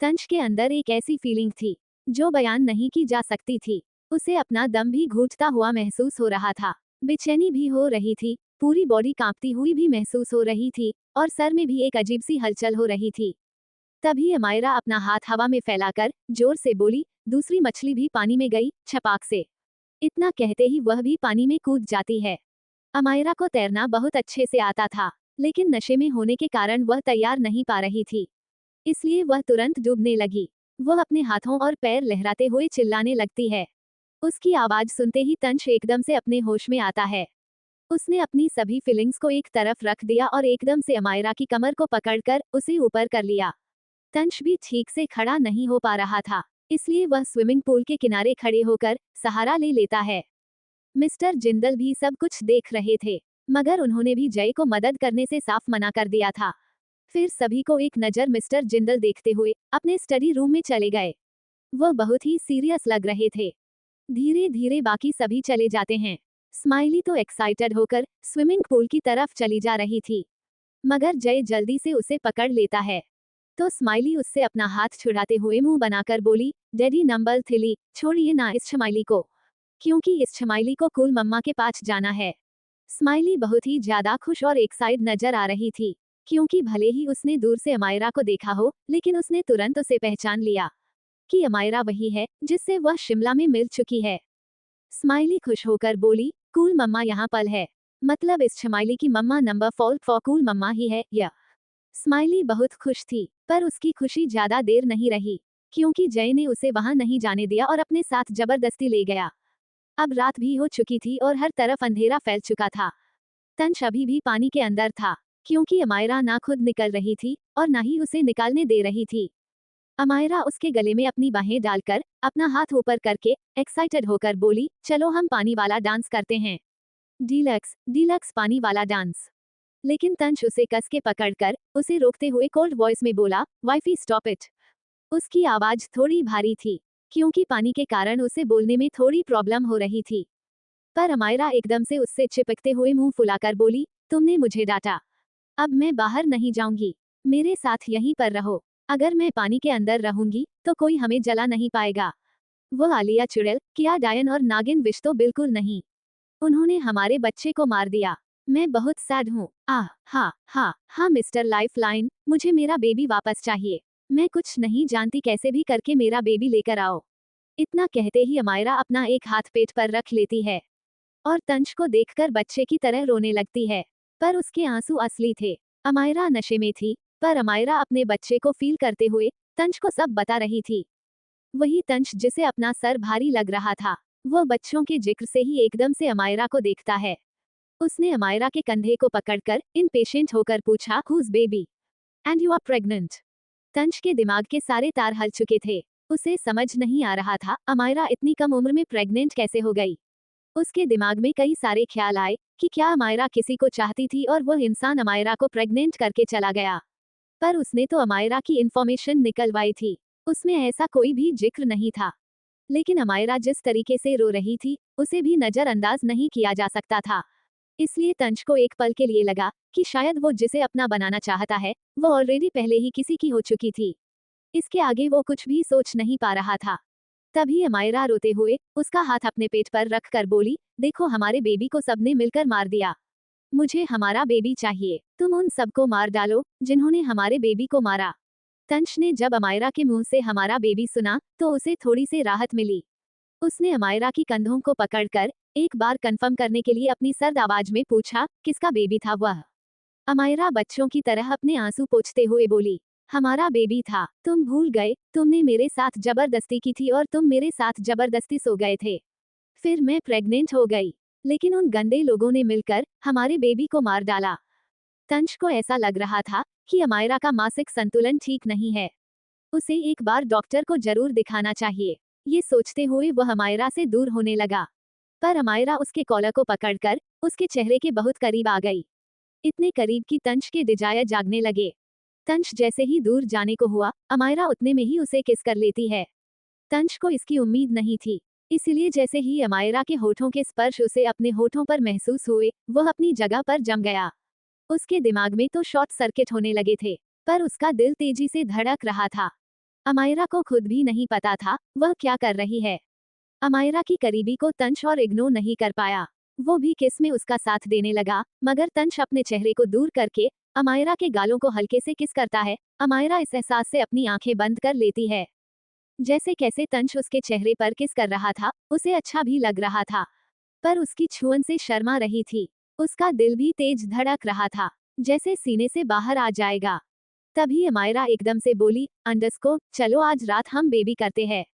तंश के अंदर एक ऐसी फीलिंग थी जो बयान नहीं की जा सकती थी। उसे अपना दम भी घुटता हुआ महसूस हो रहा था, बेचैनी भी हो रही थी, पूरी बॉडी कांपती हुई भी महसूस हो रही थी, और सर में भी एक अजीब सी हलचल हो रही थी। तभी अमायरा अपना हाथ हवा में फैलाकर जोर से बोली, दूसरी मछली भी पानी में गई, छपाक से। इतना कहते ही वह भी पानी में कूद जाती है। अमायरा को तैरना बहुत अच्छे से आता था, लेकिन नशे में होने के कारण वह तैयार नहीं पा रही थी, इसलिए वह तुरंत डूबने लगी। वह अपने हाथों और पैर लहराते हुए चिल्लाने लगती है। उसकी आवाज सुनते ही तंश एकदम से अपने होश में आता है। उसने अपनी सभी फीलिंग्स को एक तरफ रख दिया और एकदम से अमायरा की कमर को पकड़कर उसे ऊपर कर लिया। तंश भी ठीक से खड़ा नहीं हो पा रहा था, इसलिए वह स्विमिंग पूल के किनारे खड़े होकर सहारा ले लेता है। मिस्टर जिंदल भी सब कुछ देख रहे थे, मगर उन्होंने भी जय को मदद करने से साफ मना कर दिया था। फिर सभी को एक नज़र मिस्टर जिंदल देखते हुए अपने स्टडी रूम में चले गए। वह बहुत ही सीरियस लग रहे थे। धीरे धीरे बाकी सभी चले जाते हैं। स्माइली तो एक्साइटेड होकर स्विमिंग पूल की तरफ चली जा रही थी, मगर जय जल्दी से उसे पकड़ लेता है। तो स्माइली उससे अपना हाथ छुड़ाते हुए मुंह बनाकर बोली, डैडी नंबर 3, छोड़िए ना इस स्माइली को, क्योंकि इस स्माइली को कूल मम्मा के पास जाना है। स्माइली बहुत ही ज्यादा खुश और एक्साइट नजर आ रही थी, क्योंकि भले ही उसने दूर से अमायरा को देखा हो, लेकिन उसने तुरंत उसे पहचान लिया कि अमायरा वही है जिससे वह शिमला में मिल चुकी है। स्माइली खुश होकर बोली, कूल मम्मा यहाँ पर है, मतलब इस स्माइली की मम्मा नंबर 4 फॉर कूल मम्मा ही है या। स्माइली बहुत खुश थी, पर उसकी खुशी ज्यादा देर नहीं रही, क्योंकि जय ने उसे वहां नहीं जाने दिया और अपने साथ जबरदस्ती ले गया। अब रात भी हो चुकी थी और हर तरफ अंधेरा फैल चुका था। तंश अभी भी पानी के अंदर था, क्योंकि अमायरा ना खुद निकल रही थी और ना ही उसे निकालने दे रही थी। अमायरा उसके गले में अपनी बाहें डालकर अपना हाथ ऊपर करके एक्साइटेड होकर बोली, चलो हम पानी वाला डांस करते हैं। डीलक्स डीलक्स पानी वाला डांस। लेकिन तंश उसे कस के पकड़कर उसे रोकते हुए कोल्ड वॉइस में बोला, वाइफी स्टॉप इट। उसकी आवाज थोड़ी भारी थी, क्योंकि पानी के कारण उसे बोलने में थोड़ी प्रॉब्लम हो रही थी। पर अमायरा एकदम से उससे चिपकते हुए मुंह फुलाकर बोली, तुमने मुझे डांटा, अब मैं बाहर नहीं जाऊंगी, मेरे साथ यहीं पर रहो। अगर मैं पानी के अंदर रहूंगी तो कोई हमें जला नहीं पाएगा। वो आलिया चुड़ैल, किया डायन और नागिन विश तो बिल्कुल नहीं। उन्होंने हमारे बच्चे को मार दिया। मैं बहुत सैड हूँ। हाँ मिस्टर लाइफलाइन, मुझे मेरा बेबी वापस चाहिए। मैं कुछ नहीं जानती, कैसे भी करके मेरा बेबी लेकर आओ। इतना कहते ही अमायरा अपना एक हाथ पेट पर रख लेती है और तंश को देखकर बच्चे की तरह रोने लगती है, पर उसके आंसू असली थे। अमायरा नशे में थी, पर अमायरा अपने बच्चे को फील करते हुए तंश को सब बता रही थी। वही तंश जिसे अपना सर भारी लग रहा था, वो बच्चों के जिक्र से ही एकदम से अमायरा को देखता है। उसने अमायरा के कंधे को पकड़कर इनपेशेंट होकर पूछा, whose baby and you are pregnant. Tansh के दिमाग के सारे तार हल चुके थे। उसे समझ नहीं आ रहा था अमायरा इतनी कम उम्र में प्रेग्नेंट कैसे हो गई। उसके दिमाग में कई सारे ख्याल आए कि क्या अमायरा किसी को चाहती थी और वह इंसान अमायरा को प्रेग्नेंट करके चला गया। पर उसने तो अमायरा की इंफॉर्मेशन निकलवाई थी, उसमें ऐसा कोई भी जिक्र नहीं था। लेकिन अमायरा जिस तरीके से रो रही थी, उसे भी नजरअंदाज नहीं किया जा सकता था। इसलिए तंश को एक पल के लिए लगा कि शायद वो जिसे अपना बनाना चाहता है, वो ऑलरेडी पहले ही किसी की हो चुकी थी। इसके आगे वो कुछ भी सोच नहीं पा रहा था। तभी अमायरा रोते हुए उसका हाथ अपने पेट पर रख कर बोली, देखो हमारे बेबी को सबने मिलकर मार दिया। मुझे हमारा बेबी चाहिए। तुम उन सबको मार डालो जिन्होंने हमारे बेबी को मारा। तंश ने जब अमायरा के मुंह से हमारा बेबी सुना तो उसे थोड़ी सी राहत मिली। उसने अमायरा की कंधों को पकड़कर एक बार कंफर्म करने के लिए अपनी सर्द आवाज में पूछा, किसका बेबी था वह। अमायरा बच्चों की तरह अपने आंसू पोंछते हुए बोली, हमारा बेबी था। तुम भूल गए, तुमने मेरे साथ जबरदस्ती की थी और तुम मेरे साथ जबरदस्ती सो गए थे। फिर मैं प्रेग्नेंट हो गई, लेकिन उन गंदे लोगों ने मिलकर हमारे बेबी को मार डाला। तंश को ऐसा लग रहा था कि अमायरा का मासिक संतुलन ठीक नहीं है, उसे एक बार डॉक्टर को जरूर दिखाना चाहिए। ये सोचते हुए वह अमायरा से दूर होने लगा, पर अमायरा उसके कॉलर को पकड़कर उसके चेहरे के बहुत करीब आ गई, इतने करीब कि तंश के डिजायर जागने लगे। तंश जैसे ही दूर जाने को हुआ, अमायरा उतने में ही उसे किस कर लेती है। तंश को इसकी उम्मीद नहीं थी, इसलिए जैसे ही अमायरा के होठों के स्पर्श उसे अपने होठों पर महसूस हुए, वह अपनी जगह पर जम गया। उसके दिमाग में तो शॉर्ट सर्किट होने लगे थे, पर उसका दिल तेजी से धड़क रहा था। अमायरा को खुद भी नहीं पता था वह क्या कर रही है। अमायरा की करीबी को तंश और इग्नोर नहीं कर पाया। वो भी किस में उसका साथ देने लगा, मगर तंश अपने चेहरे को दूर करके अमायरा के गालों को हल्के से किस करता है। अमायरा इस एहसास से अपनी आंखें बंद कर लेती है। जैसे कैसे तंश उसके चेहरे पर किस कर रहा था, उसे अच्छा भी लग रहा था, पर उसकी छुअन से शर्मा रही थी। उसका दिल भी तेज धड़क रहा था, जैसे सीने से बाहर आ जाएगा। तभी अमायरा एकदम से बोली, अंडरस्कोर, चलो आज रात हम बेबी करते हैं।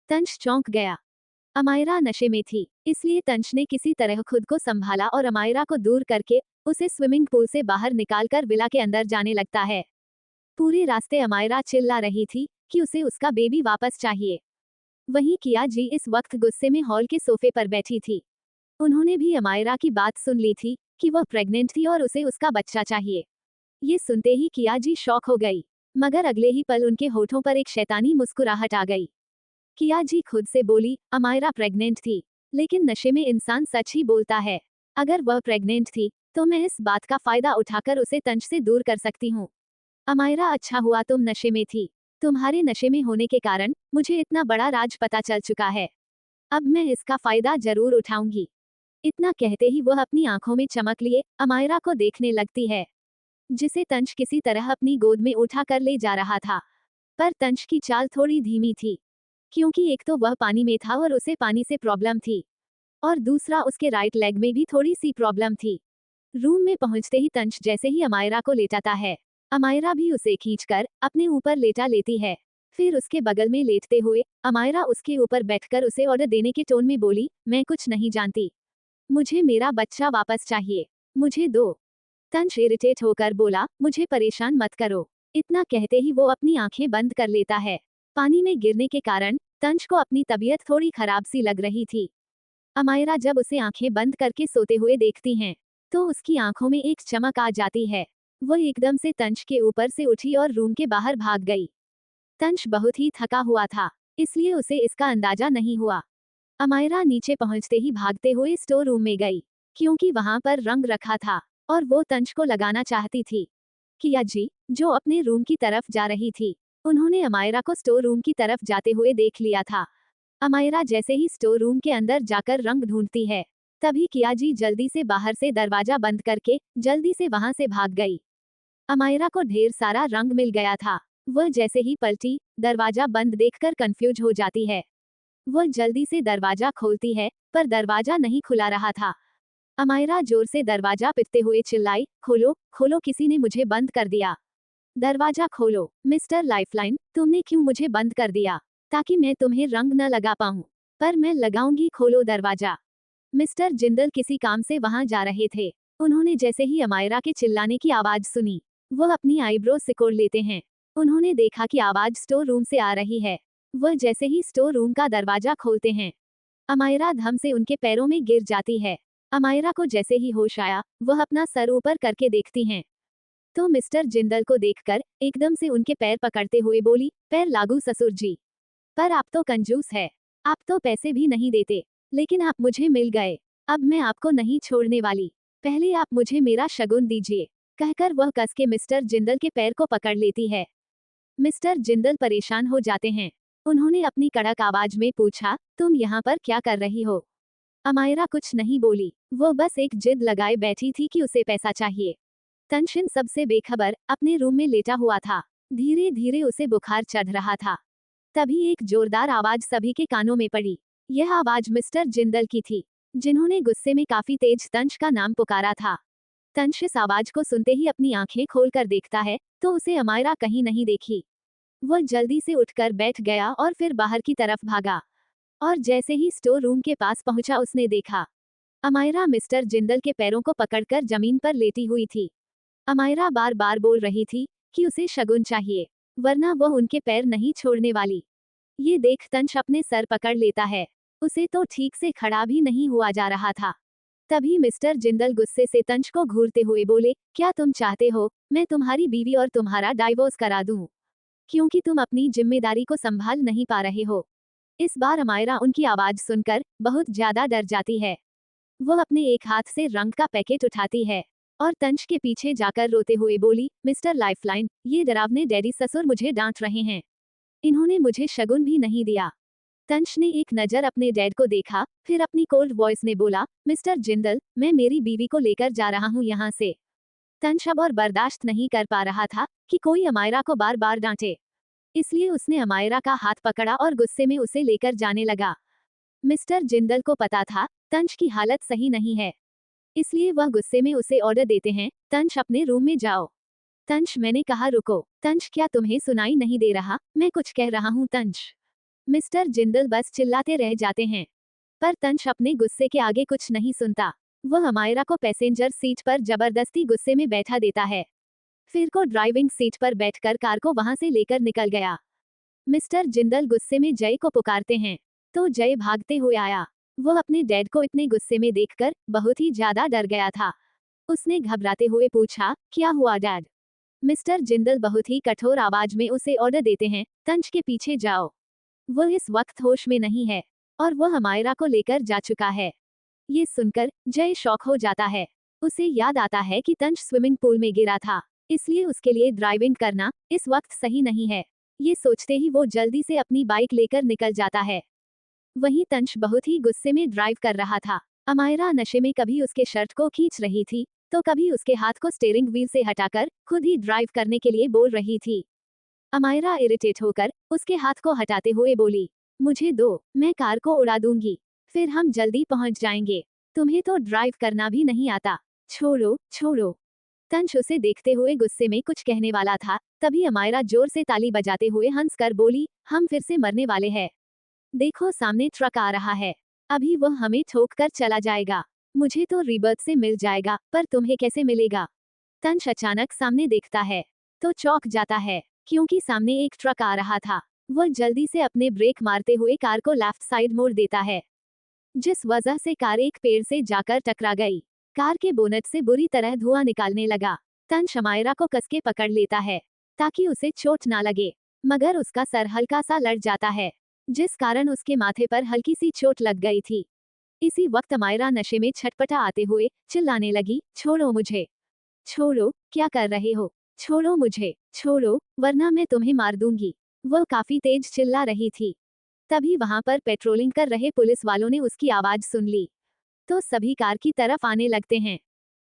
तंश चौंक गया। अमायरा नशे में थी, इसलिए तंश ने किसी तरह खुद को संभाला और अमायरा को दूर करके उसे स्विमिंग पूल से बाहर निकालकर विला के अंदर जाने लगता है। पूरे रास्ते अमायरा चिल्ला रही थी कि उसे उसका बेबी वापस चाहिए। वहीं किया जी इस वक्त गुस्से में हॉल के सोफे पर बैठी थी। उन्होंने भी अमायरा की बात सुन ली थी कि वह प्रेग्नेंट थी और उसे उसका बच्चा चाहिए। ये सुनते ही किया जी शॉक हो गई, मगर अगले ही पल उनके होठों पर एक शैतानी मुस्कुराहट आ गई। किया जी खुद से बोली, अमायरा प्रेग्नेंट थी, लेकिन नशे में इंसान सच ही बोलता है। अगर वह प्रेग्नेंट थी तो मैं इस बात का फायदा उठाकर उसे तंज से दूर कर सकती हूँ। अमायरा, अच्छा हुआ तुम नशे में थी। तुम्हारे नशे में होने के कारण मुझे इतना बड़ा राज पता चल चुका है। अब मैं इसका फायदा जरूर उठाऊंगी। इतना कहते ही वह अपनी आंखों में चमक लिए अमायरा को देखने लगती है, जिसे तंज किसी तरह अपनी गोद में उठा कर ले जा रहा था। पर तंज की चाल थोड़ी धीमी थी, क्योंकि एक तो वह पानी में था और उसे पानी से प्रॉब्लम थी, और दूसरा उसके राइट लेग में भी थोड़ी सी प्रॉब्लम थी। रूम में पहुंचते ही तंज जैसे ही अमायरा को लेटाता है, अमायरा भी उसे खींचकर अपने ऊपर लेटा लेती है। फिर उसके बगल में लेटते हुए अमायरा उसके ऊपर बैठकर उसे ऑर्डर देने के टोन में बोली, मैं कुछ नहीं जानती, मुझे मेरा बच्चा वापस चाहिए, मुझे दो। तंज इरिटेट होकर बोला, मुझे परेशान मत करो। इतना कहते ही वो अपनी आंखें बंद कर लेता है। पानी में गिरने के कारण तंज को अपनी तबीयत थोड़ी खराब सी लग रही थी। अमायरा जब उसे आंखें बंद करके सोते हुए देखती हैं, तो उसकी आंखों में एक चमक आ जाती है। वह एकदम से तंज के ऊपर से उठी और रूम के बाहर भाग गई। तंज बहुत ही थका हुआ था, इसलिए उसे इसका अंदाजा नहीं हुआ। अमायरा नीचे पहुंचते ही भागते हुए स्टोर रूम में गई, क्योंकि वहां पर रंग रखा था और वो तंज को लगाना चाहती थी। किया जी, जो अपने रूम की तरफ जा रही थी, उन्होंने अमायरा को स्टोर रूम की तरफ जाते हुए देख लिया था। अमायरा जैसे ही स्टोर रूम के अंदर जाकर रंग ढूंढती है, तभी किया जी जल्दी से बाहर से दरवाजा बंद करके जल्दी से वहां से भाग गई। अमायरा को ढेर सारा रंग मिल गया था। वह जैसे ही पलटी, दरवाजा बंद देखकर कंफ्यूज हो जाती है। वह जल्दी से दरवाजा खोलती है, पर दरवाजा नहीं खुला रहा था। अमायरा जोर से दरवाजा पीटते हुए चिल्लाई, खोलो खोलो, किसी ने मुझे बंद कर दिया, दरवाजा खोलो। मिस्टर लाइफलाइन, तुमने क्यों मुझे बंद कर दिया? ताकि मैं तुम्हें रंग न लगा पाऊं। पर मैं लगाऊंगी, खोलो दरवाजा। मिस्टर जिंदल किसी काम से वहां जा रहे थे। उन्होंने जैसे ही अमायरा के चिल्लाने की आवाज सुनी, वह अपनी आईब्रो सिकोड़ लेते हैं। उन्होंने देखा कि आवाज स्टोर रूम से आ रही है। वह जैसे ही स्टोर रूम का दरवाजा खोलते हैं, अमायरा धम से उनके पैरों में गिर जाती है। अमायरा को जैसे ही होश आया, वह अपना सर ऊपर करके देखती हैं, तो मिस्टर जिंदल को देखकर एकदम से उनके पैर पकड़ते हुए बोली, पैर लागू ससुर जी। पर आप तो कंजूस है, आप तो पैसे भी नहीं देते, लेकिन आप मुझे मिल गए। अब मैं आपको नहीं छोड़ने वाली, पहले आप मुझे मेरा शगुन दीजिए। कहकर वह कस के मिस्टर जिंदल के पैर को पकड़ लेती है। मिस्टर जिंदल परेशान हो जाते हैं। उन्होंने अपनी कड़क आवाज में पूछा, तुम यहाँ पर क्या कर रही हो? अमायरा कुछ नहीं बोली, वो बस एक जिद लगाए बैठी थी कि उसे पैसा चाहिए। तंशिन सबसे बेखबर अपने रूम में लेटा हुआ था। धीरे धीरे उसे बुखार चढ़ रहा था। तभी एक जोरदार आवाज सभी के कानों में पड़ी। यह आवाज मिस्टर जिंदल की थी, जिन्होंने गुस्से में काफी तेज तंश का नाम पुकारा था। तंश इस आवाज को सुनते ही अपनी आंखें खोलकर देखता है, तो उसे अमायरा कहीं नहीं देखी। वह जल्दी से उठकर बैठ गया और फिर बाहर की तरफ भागा। और जैसे ही स्टोर रूम के पास पहुंचा, उसने देखा अमायरा मिस्टर जिंदल के पैरों को पकड़कर जमीन पर लेटी हुई थी। अमायरा बार बार बोल रही थी कि उसे शगुन चाहिए, वरना वह उनके पैर नहीं छोड़ने वाली। ये देख तंश अपने सर पकड़ लेता है। उसे तो ठीक से खड़ा भी नहीं हुआ जा रहा था। तभी मिस्टर जिंदल गुस्से से तंश को घूरते हुए बोले, क्या तुम चाहते हो मैं तुम्हारी बीवी और तुम्हारा डाइवोर्स करा दूं? क्योंकि तुम अपनी जिम्मेदारी को संभाल नहीं पा रहे हो। इस बार अमायरा उनकी आवाज सुनकर बहुत ज्यादा डर जाती है। वह अपने एक हाथ से रंग का पैकेट उठाती है और तंश के पीछे जाकर रोते हुए बोली, मिस्टर लाइफलाइन, ये डरावने डैडी ससुर मुझे डांट रहे हैं। इन्होंने मुझे शगुन भी नहीं दिया। तंश ने एक नजर अपने डैड को देखा, फिर अपनी कोल्ड वॉइस ने बोला, मिस्टर जिंदल, मैं मेरी बीवी को लेकर जा रहा हूँ यहाँ से। तंश अब और बर्दाश्त नहीं कर पा रहा था कि कोई अमायरा को बार बार डांटे। इसलिए उसने अमायरा का हाथ पकड़ा और गुस्से में उसे लेकर जाने लगा। मिस्टर जिंदल को पता था तंश की हालत सही नहीं है, इसलिए वह गुस्से में उसे ऑर्डर देते हैं, तंश अपने रूम में जाओ। तंश, मैंने कहा रुको। तंश, क्या तुम्हें सुनाई नहीं दे रहा? मैं कुछ कह रहा हूँ तंश। मिस्टर जिंदल बस चिल्लाते रह जाते हैं, पर तंश अपने गुस्से के आगे कुछ नहीं सुनता। वह अमायरा को पैसेंजर सीट पर जबरदस्ती गुस्से में बैठा देता है, फिर को ड्राइविंग सीट पर बैठकर कार को वहां से लेकर निकल गया। मिस्टर जिंदल गुस्से में जय को पुकारते हैं, तो जय भागते हुए आया। वह अपने डैड को इतने गुस्से में देखकर बहुत ही ज्यादा डर गया था। उसने घबराते हुए पूछा, क्या हुआ डैड? मिस्टर जिंदल बहुत ही कठोर आवाज में उसे ऑर्डर देते हैं, तंश के पीछे जाओ। वह इस वक्त होश में नहीं है। और वह अमायरा को लेकर जा चुका है। ये सुनकर जय शॉक हो जाता है। उसे याद आता है कि तंश स्विमिंग पूल में गिरा था, इसलिए उसके लिए ड्राइविंग करना इस वक्त सही नहीं है। ये सोचते ही वो जल्दी से अपनी बाइक लेकर निकल जाता है। वहीं तंश बहुत ही गुस्से में ड्राइव कर रहा था। अमायरा नशे में कभी उसके शर्ट को खींच रही थी, तो कभी उसके हाथ को स्टीयरिंग व्हील से हटाकर खुद ही ड्राइव करने के लिए बोल रही थी। अमायरा इरिटेट होकर उसके हाथ को हटाते हुए बोली, मुझे दो, मैं कार को उड़ा दूंगी, फिर हम जल्दी पहुंच जाएंगे। तुम्हें तो ड्राइव करना भी नहीं आता, छोड़ो छोड़ो। तंश उसे देखते हुए गुस्से में कुछ कहने वाला था, तभी अमायरा जोर से ताली बजाते हुए हंसकर बोली, हम फिर से मरने वाले हैं। देखो सामने ट्रक आ रहा है, अभी वह हमें ठोक कर चला जाएगा। मुझे तो रिबर्थ से मिल जाएगा, पर तुम्हें कैसे मिलेगा? तंश अचानक सामने देखता है तो चौंक जाता है, क्योंकि सामने एक ट्रक आ रहा था। वह जल्दी से अपने ब्रेक मारते हुए कार को लेफ्ट साइड मोड़ देता है, जिस वजह से कार एक पेड़ से जाकर टकरा गई। कार के बोनट से बुरी तरह धुआं निकालने लगा। तंश अमायरा को कसके पकड़ लेता है ताकि उसे चोट ना लगे, मगर उसका सर हल्का सा लड़ जाता है, जिस कारण उसके माथे पर हल्की सी चोट लग गई थी। इसी वक्त अमायरा नशे में छटपटा आते हुए चिल्लाने लगी, छोड़ो मुझे, छोड़ो, क्या कर रहे हो, छोड़ो मुझे, छोड़ो, वरना मैं तुम्हें मार दूंगी। वह काफी तेज चिल्ला रही थी। तभी वहां पर पेट्रोलिंग कर रहे पुलिस वालों ने उसकी आवाज सुन ली, तो सभी कार की तरफ आने लगते हैं।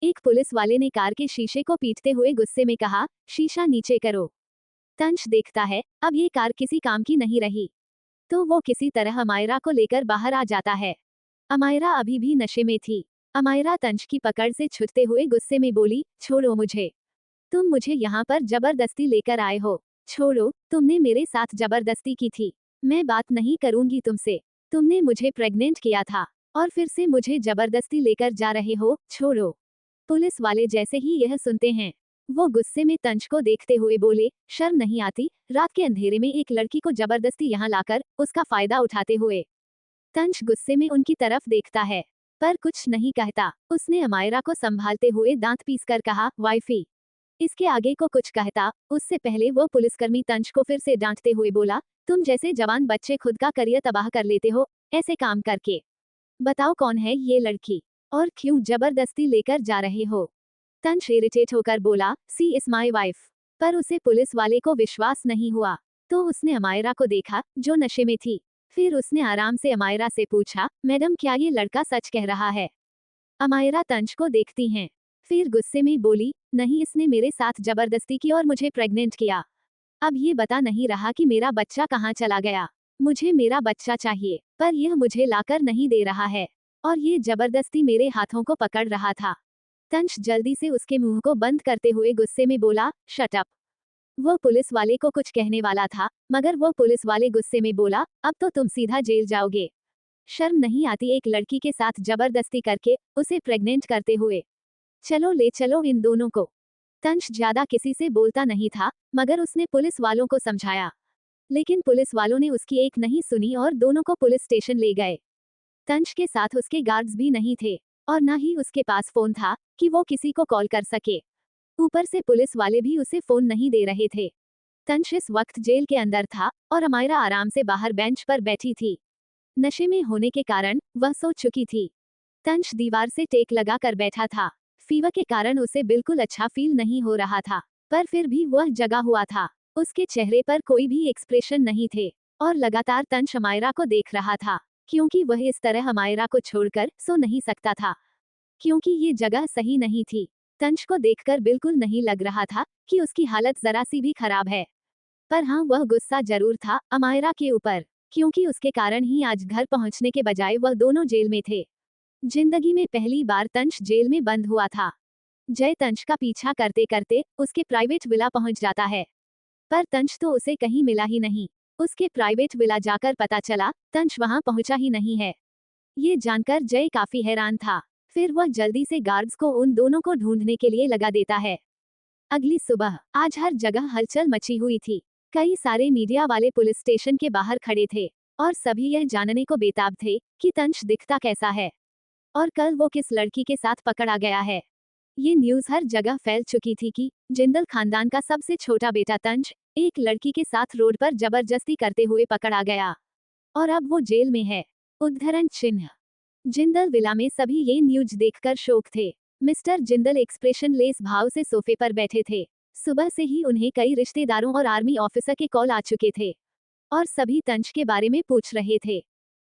एक पुलिस वाले ने कार के शीशे को पीटते हुए गुस्से में कहा, शीशा नीचे करो। तंश देखता है अब ये कार किसी काम की नहीं रही, तो वो किसी तरह अमायरा को लेकर बाहर आ जाता है। अमायरा अभी भी नशे में थी। अमायरा तंश की पकड़ से छूटते हुए गुस्से में बोली, छोड़ो मुझे, तुम मुझे यहाँ पर जबरदस्ती लेकर आए हो, छोड़ो, तुमने मेरे साथ जबरदस्ती की थी, मैं बात नहीं करूंगी तुमसे, तुमने मुझे प्रेग्नेंट किया था और फिर से मुझे जबरदस्ती लेकर जा रहे हो, छोड़ो। पुलिस वाले जैसे ही यह सुनते हैं, वो गुस्से में तंश को देखते हुए बोले, शर्म नहीं आती, रात के अंधेरे में एक लड़की को जबरदस्ती यहाँ लाकर उसका फायदा उठाते हुए। तंश गुस्से में उनकी तरफ देखता है, पर कुछ नहीं कहता। उसने अमायरा को संभालते हुए दांत पीसकर कहा, वाइफी। इसके आगे को कुछ कहता उससे पहले वो पुलिसकर्मी तंश को फिर से डांटते हुए बोला, तुम जैसे जवान बच्चे खुद का करियर तबाह कर लेते हो ऐसे काम करके। बताओ कौन है ये लड़की और क्यों जबरदस्ती लेकर जा रहे हो? तंश इरिटेट होकर बोला, सी इज माई वाइफ। पर उसे पुलिस वाले को विश्वास नहीं हुआ, तो उसने अमायरा को देखा जो नशे में थी। फिर उसने आराम से अमायरा से पूछा, मैडम क्या ये लड़का सच कह रहा है? अमायरा तंश को देखती हैं, फिर गुस्से में बोली, नहीं, इसने मेरे साथ जबरदस्ती की और मुझे प्रेग्नेंट किया। अब ये बता नहीं रहा कि मेरा बच्चा कहाँ चला गया। मुझे मेरा बच्चा चाहिए, पर यह मुझे लाकर नहीं दे रहा है और ये जबरदस्ती मेरे हाथों को पकड़ रहा था। तंश जल्दी से उसके मुंह को बंद करते हुए गुस्से में बोला, शट अप। वो पुलिस वाले को कुछ कहने वाला था, मगर वो पुलिस वाले गुस्से में बोला, अब तो तुम सीधा जेल जाओगे। शर्म नहीं आती एक लड़की के साथ जबरदस्ती करके उसे प्रेग्नेंट करते हुए? चलो ले चलो इन दोनों को। तंश ज्यादा किसी से बोलता नहीं था, मगर उसने पुलिस वालों को समझाया, लेकिन पुलिस वालों ने उसकी एक नहीं सुनी और दोनों को पुलिस स्टेशन ले गए। तंश के साथ उसके गार्ड्स भी नहीं थे और न ही उसके पास फोन था कि वो किसी को कॉल कर सके। ऊपर से पुलिस वाले भी उसे फोन नहीं दे रहे थे। तंश इस वक्त जेल के अंदर था और अमायरा आराम से बाहर बेंच पर बैठी थी। नशे में होने के कारण वह सो चुकी थी। तंश दीवार से टेक लगा कर बैठा था। फीवर के कारण उसे बिल्कुल अच्छा फील नहीं हो रहा था, पर फिर भी वह जगा हुआ था। उसके चेहरे पर कोई भी एक्सप्रेशन नहीं थे और लगातार तंश अमायरा को देख रहा था, क्योंकि वह इस तरह अमायरा को छोड़कर सो नहीं सकता था, क्योंकि ये जगह सही नहीं थी। तंश को देखकर बिल्कुल नहीं लग रहा था कि उसकी हालत जरा सी भी खराब है, पर हाँ, वह गुस्सा जरूर था अमायरा के ऊपर, क्योंकि उसके कारण ही आज घर पहुंचने के बजाय वह दोनों जेल में थे। जिंदगी में पहली बार तंश जेल में बंद हुआ था। जय तंश का पीछा करते करते उसके प्राइवेट विला पहुंच जाता है, पर तंश तो उसे कहीं मिला ही नहीं। उसके प्राइवेट विला जाकर पता चला तंश वहां पहुंचा ही नहीं है। ये जानकर जय काफी हैरान था। फिर वह जल्दी से गार्ड्स को उन दोनों को ढूंढने के लिए लगा देता है। अगली सुबह आज हर जगह हलचल मची हुई थी। कई सारे मीडिया वाले पुलिस स्टेशन के बाहर खड़े थे और सभी यह जानने को बेताब थे कि तंश दिखता कैसा है और कल वो किस लड़की के साथ पकड़ा गया है। ये न्यूज़ हर जगह फैल चुकी थी कि जिंदल खानदान का सबसे छोटा बेटा तंश एक लड़की के साथ रोड पर जबरदस्ती करते हुए पकड़ा गया और अब वो जेल में है। उद्धरण चिन्ह। जिंदल विला में सभी ये न्यूज देखकर शौक थे। मिस्टर जिंदल एक्सप्रेशन लेस भाव से सोफे पर बैठे थे। सुबह से ही उन्हें कई रिश्तेदारों और आर्मी ऑफिसर के कॉल आ चुके थे और सभी तंज के बारे में पूछ रहे थे।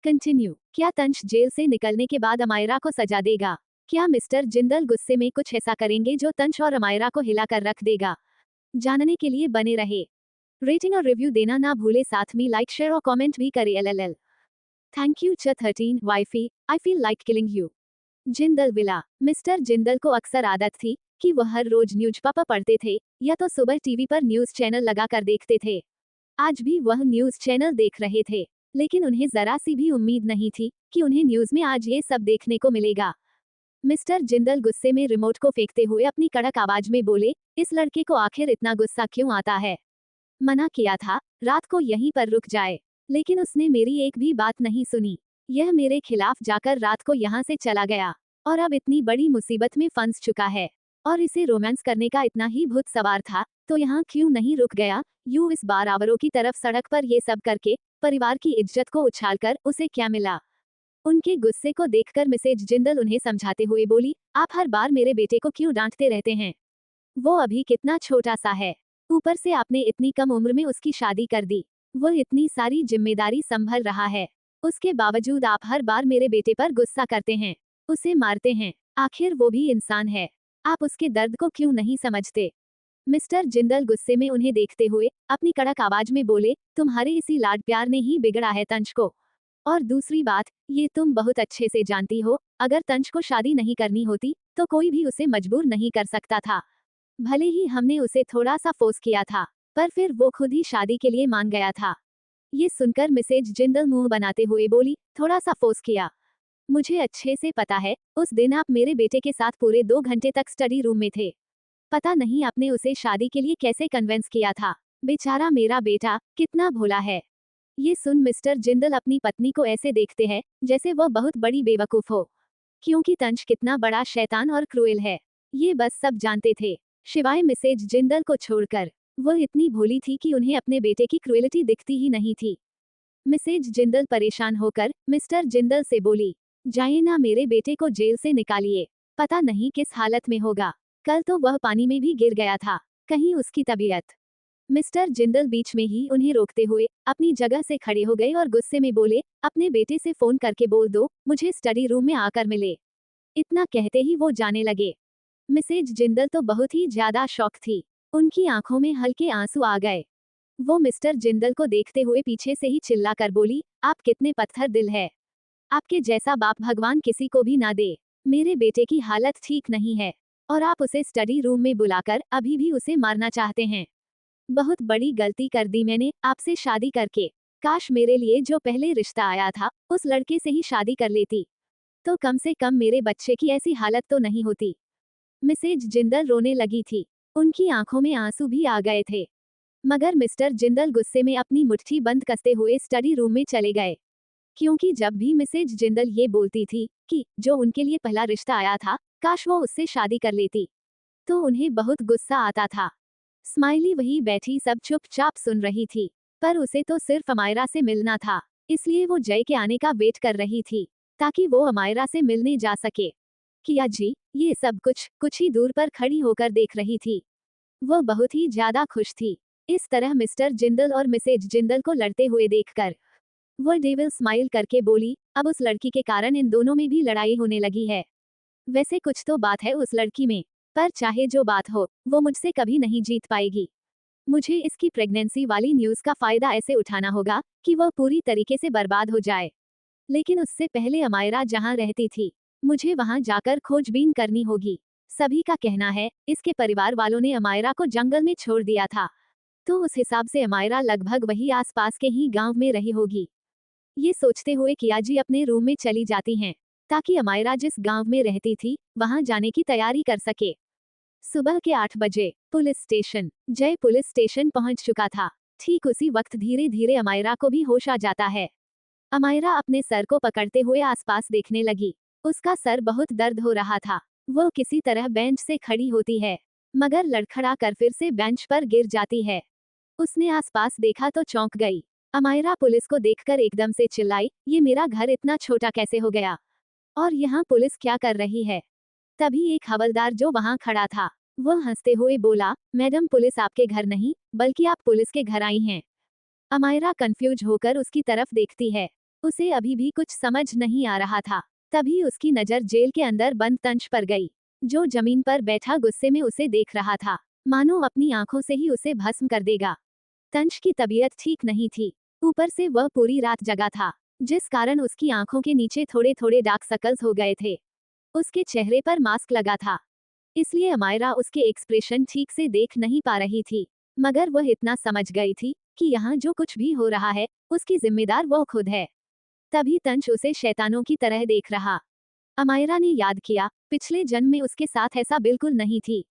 कंटिन्यू। क्या तंज जेल से निकलने के बाद अमायरा को सजा देगा? क्या मिस्टर जिंदल गुस्से में कुछ ऐसा करेंगे जो तंज और अमायरा को हिलाकर रख देगा? जानने के लिए बने रहे। रेटिंग और रिव्यू देना ना भूले, साथ में लाइक शेयर और कमेंट भी करें। LLL। थैंक यू च 13 wifey, I feel like killing you. Jindal villa. Mister Jindal को अक्सर आदत थी कि वह हर रोज न्यूज पेपर पढ़ते थे या तो सुबह टीवी पर न्यूज चैनल लगाकर देखते थे। आज भी वह न्यूज चैनल देख रहे थे, लेकिन उन्हें जरा सी भी उम्मीद नहीं थी कि उन्हें न्यूज में आज ये सब देखने को मिलेगा। मिस्टर जिंदल गुस्से में रिमोट को फेंकते हुए अपनी कड़क आवाज में बोले, इस लड़के को आखिर इतना गुस्सा क्यों आता है? मना किया था रात को यहीं पर रुक जाए, लेकिन उसने मेरी एक भी बात नहीं सुनी। यह मेरे खिलाफ जाकर रात को यहाँ से चला गया और अब इतनी बड़ी मुसीबत में फंस चुका है और इसे रोमांस करने का इतना ही भूत सवार था तो यहाँ क्यों नहीं रुक गया? यूं इस बार आवरों की तरफ सड़क पर ये सब करके परिवार की इज्जत को उछालकर उसे क्या मिला? उनके गुस्से को देखकर मिसेज जिंदल उन्हें समझाते हुए बोली, आप हर बार मेरे बेटे को क्यों डांटते रहते हैं? वो अभी कितना छोटा सा है, ऊपर से आपने इतनी कम उम्र में उसकी शादी कर दी। वो इतनी सारी जिम्मेदारी संभल रहा है, उसके बावजूद आप हर बार मेरे बेटे पर गुस्सा करते हैं, उसे मारते हैं। आखिर वो भी इंसान है, आप उसके दर्द को क्यों नहीं समझते? मिस्टर जिंदल गुस्से में उन्हें देखते हुए अपनी कड़क आवाज में बोले, तुम्हारे इसी लाड प्यार ने ही बिगड़ा है तंज को। और दूसरी बात, ये तुम बहुत अच्छे से जानती हो, अगर तंज को शादी नहीं करनी होती तो कोई भी उसे मजबूर नहीं कर सकता था। भले ही हमने उसे थोड़ा सा फोर्स किया था, पर फिर वो खुद ही शादी के लिए मान गया था। ये सुनकर मिसेज जिंदल मुंह बनाते हुए बोली, थोड़ा सा फोर्स किया? मुझे अच्छे से पता है, उस दिन आप मेरे बेटे के साथ पूरे 2 घंटे तक स्टडी रूम में थे। पता नहीं आपने उसे शादी के लिए कैसे कन्विंस किया था। बेचारा मेरा बेटा कितना भोला है। ये सुन मिस्टर जिंदल अपनी पत्नी को ऐसे देखते हैं जैसे वह बहुत बड़ी बेवकूफ हो, क्योंकि तंज कितना बड़ा शैतान और क्रूएल है ये बस सब जानते थे, शिवाय मिसेज जिंदल को छोड़कर। वह इतनी भोली थी कि उन्हें अपने बेटे की क्रूएलिटी दिखती ही नहीं थी। मिसेज जिंदल परेशान होकर मिस्टर जिंदल से बोली, जाइए ना, मेरे बेटे को जेल से निकालिए, पता नहीं किस हालत में होगा। कल तो वह पानी में भी गिर गया था, कहीं उसकी तबीयत। मिस्टर जिंदल बीच में ही उन्हें रोकते हुए अपनी जगह से खड़े हो गए और गुस्से में बोले, अपने बेटे से फोन करके बोल दो मुझे स्टडी रूम में आकर मिले। इतना कहते ही वो जाने लगे। मिसेज जिंदल तो बहुत ही ज्यादा शॉक थी, उनकी आंखों में हल्के आंसू आ गए। वो मिस्टर जिंदल को देखते हुए पीछे से ही चिल्लाकर बोली, आप कितने पत्थर दिल है, आपके जैसा बाप भगवान किसी को भी ना दे। मेरे बेटे की हालत ठीक नहीं है और आप उसे स्टडी रूम में बुलाकर अभी भी उसे मारना चाहते हैं। बहुत बड़ी गलती कर दी मैंने आपसे शादी करके। काश मेरे लिए जो पहले रिश्ता आया था उस लड़के से ही शादी कर लेती, तो कम से कम मेरे बच्चे की ऐसी हालत तो नहीं होती। मिसेज जिंदल रोने लगी थी, उनकी आंखों में आंसू भी आ गए थे। मगर मिस्टर जिंदल गुस्से में अपनी मुट्ठी बंद कसते हुए स्टडी रूम में चले गए, क्योंकि जब भी मिसेज जिंदल ये बोलती थी कि जो उनके लिए पहला रिश्ता आया था काश वो उससे शादी कर लेती, तो उन्हें बहुत गुस्सा आता था। स्माइली वही बैठी सब चुपचाप सुन रही थी, पर उसे तो सिर्फ अमायरा से मिलना था, इसलिए वो जय के आने का वेट कर रही थी ताकि वो अमायरा से मिलने जा सके। किया जी ये सब कुछ ही दूर पर खड़ी होकर देख रही थी। वो बहुत ही ज्यादा खुश थी इस तरह मिस्टर जिंदल और मिसेज जिंदल को लड़ते हुए देखकर। वो डेविल स्माइल करके बोली, अब उस लड़की के कारण इन दोनों में भी लड़ाई होने लगी है। वैसे कुछ तो बात है उस लड़की में, पर चाहे जो बात हो वो मुझसे कभी नहीं जीत पाएगी। मुझे इसकी प्रेगनेंसी वाली न्यूज़ का फायदा ऐसे उठाना होगा कि वह पूरी तरीके से बर्बाद हो जाए। लेकिन उससे पहले अमायरा जहां रहती थी मुझे वहां जाकर खोजबीन करनी होगी। सभी का कहना है इसके परिवार वालों ने अमायरा को जंगल में छोड़ दिया था, तो उस हिसाब से अमायरा लगभग वही आसपास के ही गांव में रही होगी। ये सोचते हुए कियाजी अपने रूम में चली जाती हैं ताकि अमायरा जिस गांव में रहती थी वहां जाने की तैयारी कर सके। सुबह के 8 बजे पुलिस स्टेशन। जय पुलिस स्टेशन पहुंच चुका था। ठीक उसी वक्त धीरे धीरे अमायरा को भी होश आ जाता है। अमायरा अपने सर को पकड़ते हुए आसपास देखने लगी। उसका सर बहुत दर्द हो रहा था। वो किसी तरह बेंच से खड़ी होती है, मगर लड़खड़ा कर फिर से बेंच पर गिर जाती है। उसने आसपास देखा तो चौंक गई। अमायरा पुलिस को देखकर एकदम से चिल्लाई, ये मेरा घर इतना छोटा कैसे हो गया? और यहाँ पुलिस क्या कर रही है? तभी एक हवलदार जो वहाँ खड़ा था, वह हंसते हुए बोला, मैडम पुलिस आपके घर नहीं, बल्कि आप पुलिस के घर आई हैं। अमायरा कंफ्यूज होकर उसकी तरफ देखती है। उसे अभी भी कुछ समझ नहीं आ रहा था। तभी उसकी नजर जेल के अंदर बंद तंश पर गई, जो जमीन पर बैठा गुस्से में उसे देख रहा था, मानो अपनी आंखों से ही उसे भस्म कर देगा। तंश की तबीयत ठीक नहीं थी। ऊपर से वह पूरी रात जगा था, जिस कारण उसकी आंखों के नीचे थोड़े थोड़े डार्क सर्कल्स हो गए थे। उसके चेहरे पर मास्क लगा था, इसलिए अमायरा उसके एक्सप्रेशन ठीक से देख नहीं पा रही थी। मगर वह इतना समझ गई थी कि यहाँ जो कुछ भी हो रहा है, उसकी जिम्मेदार वो खुद है। तभी तंश उसे शैतानों की तरह देख रहा। अमायरा ने याद किया, पिछले जन्म में उसके साथ ऐसा बिल्कुल नहीं थी।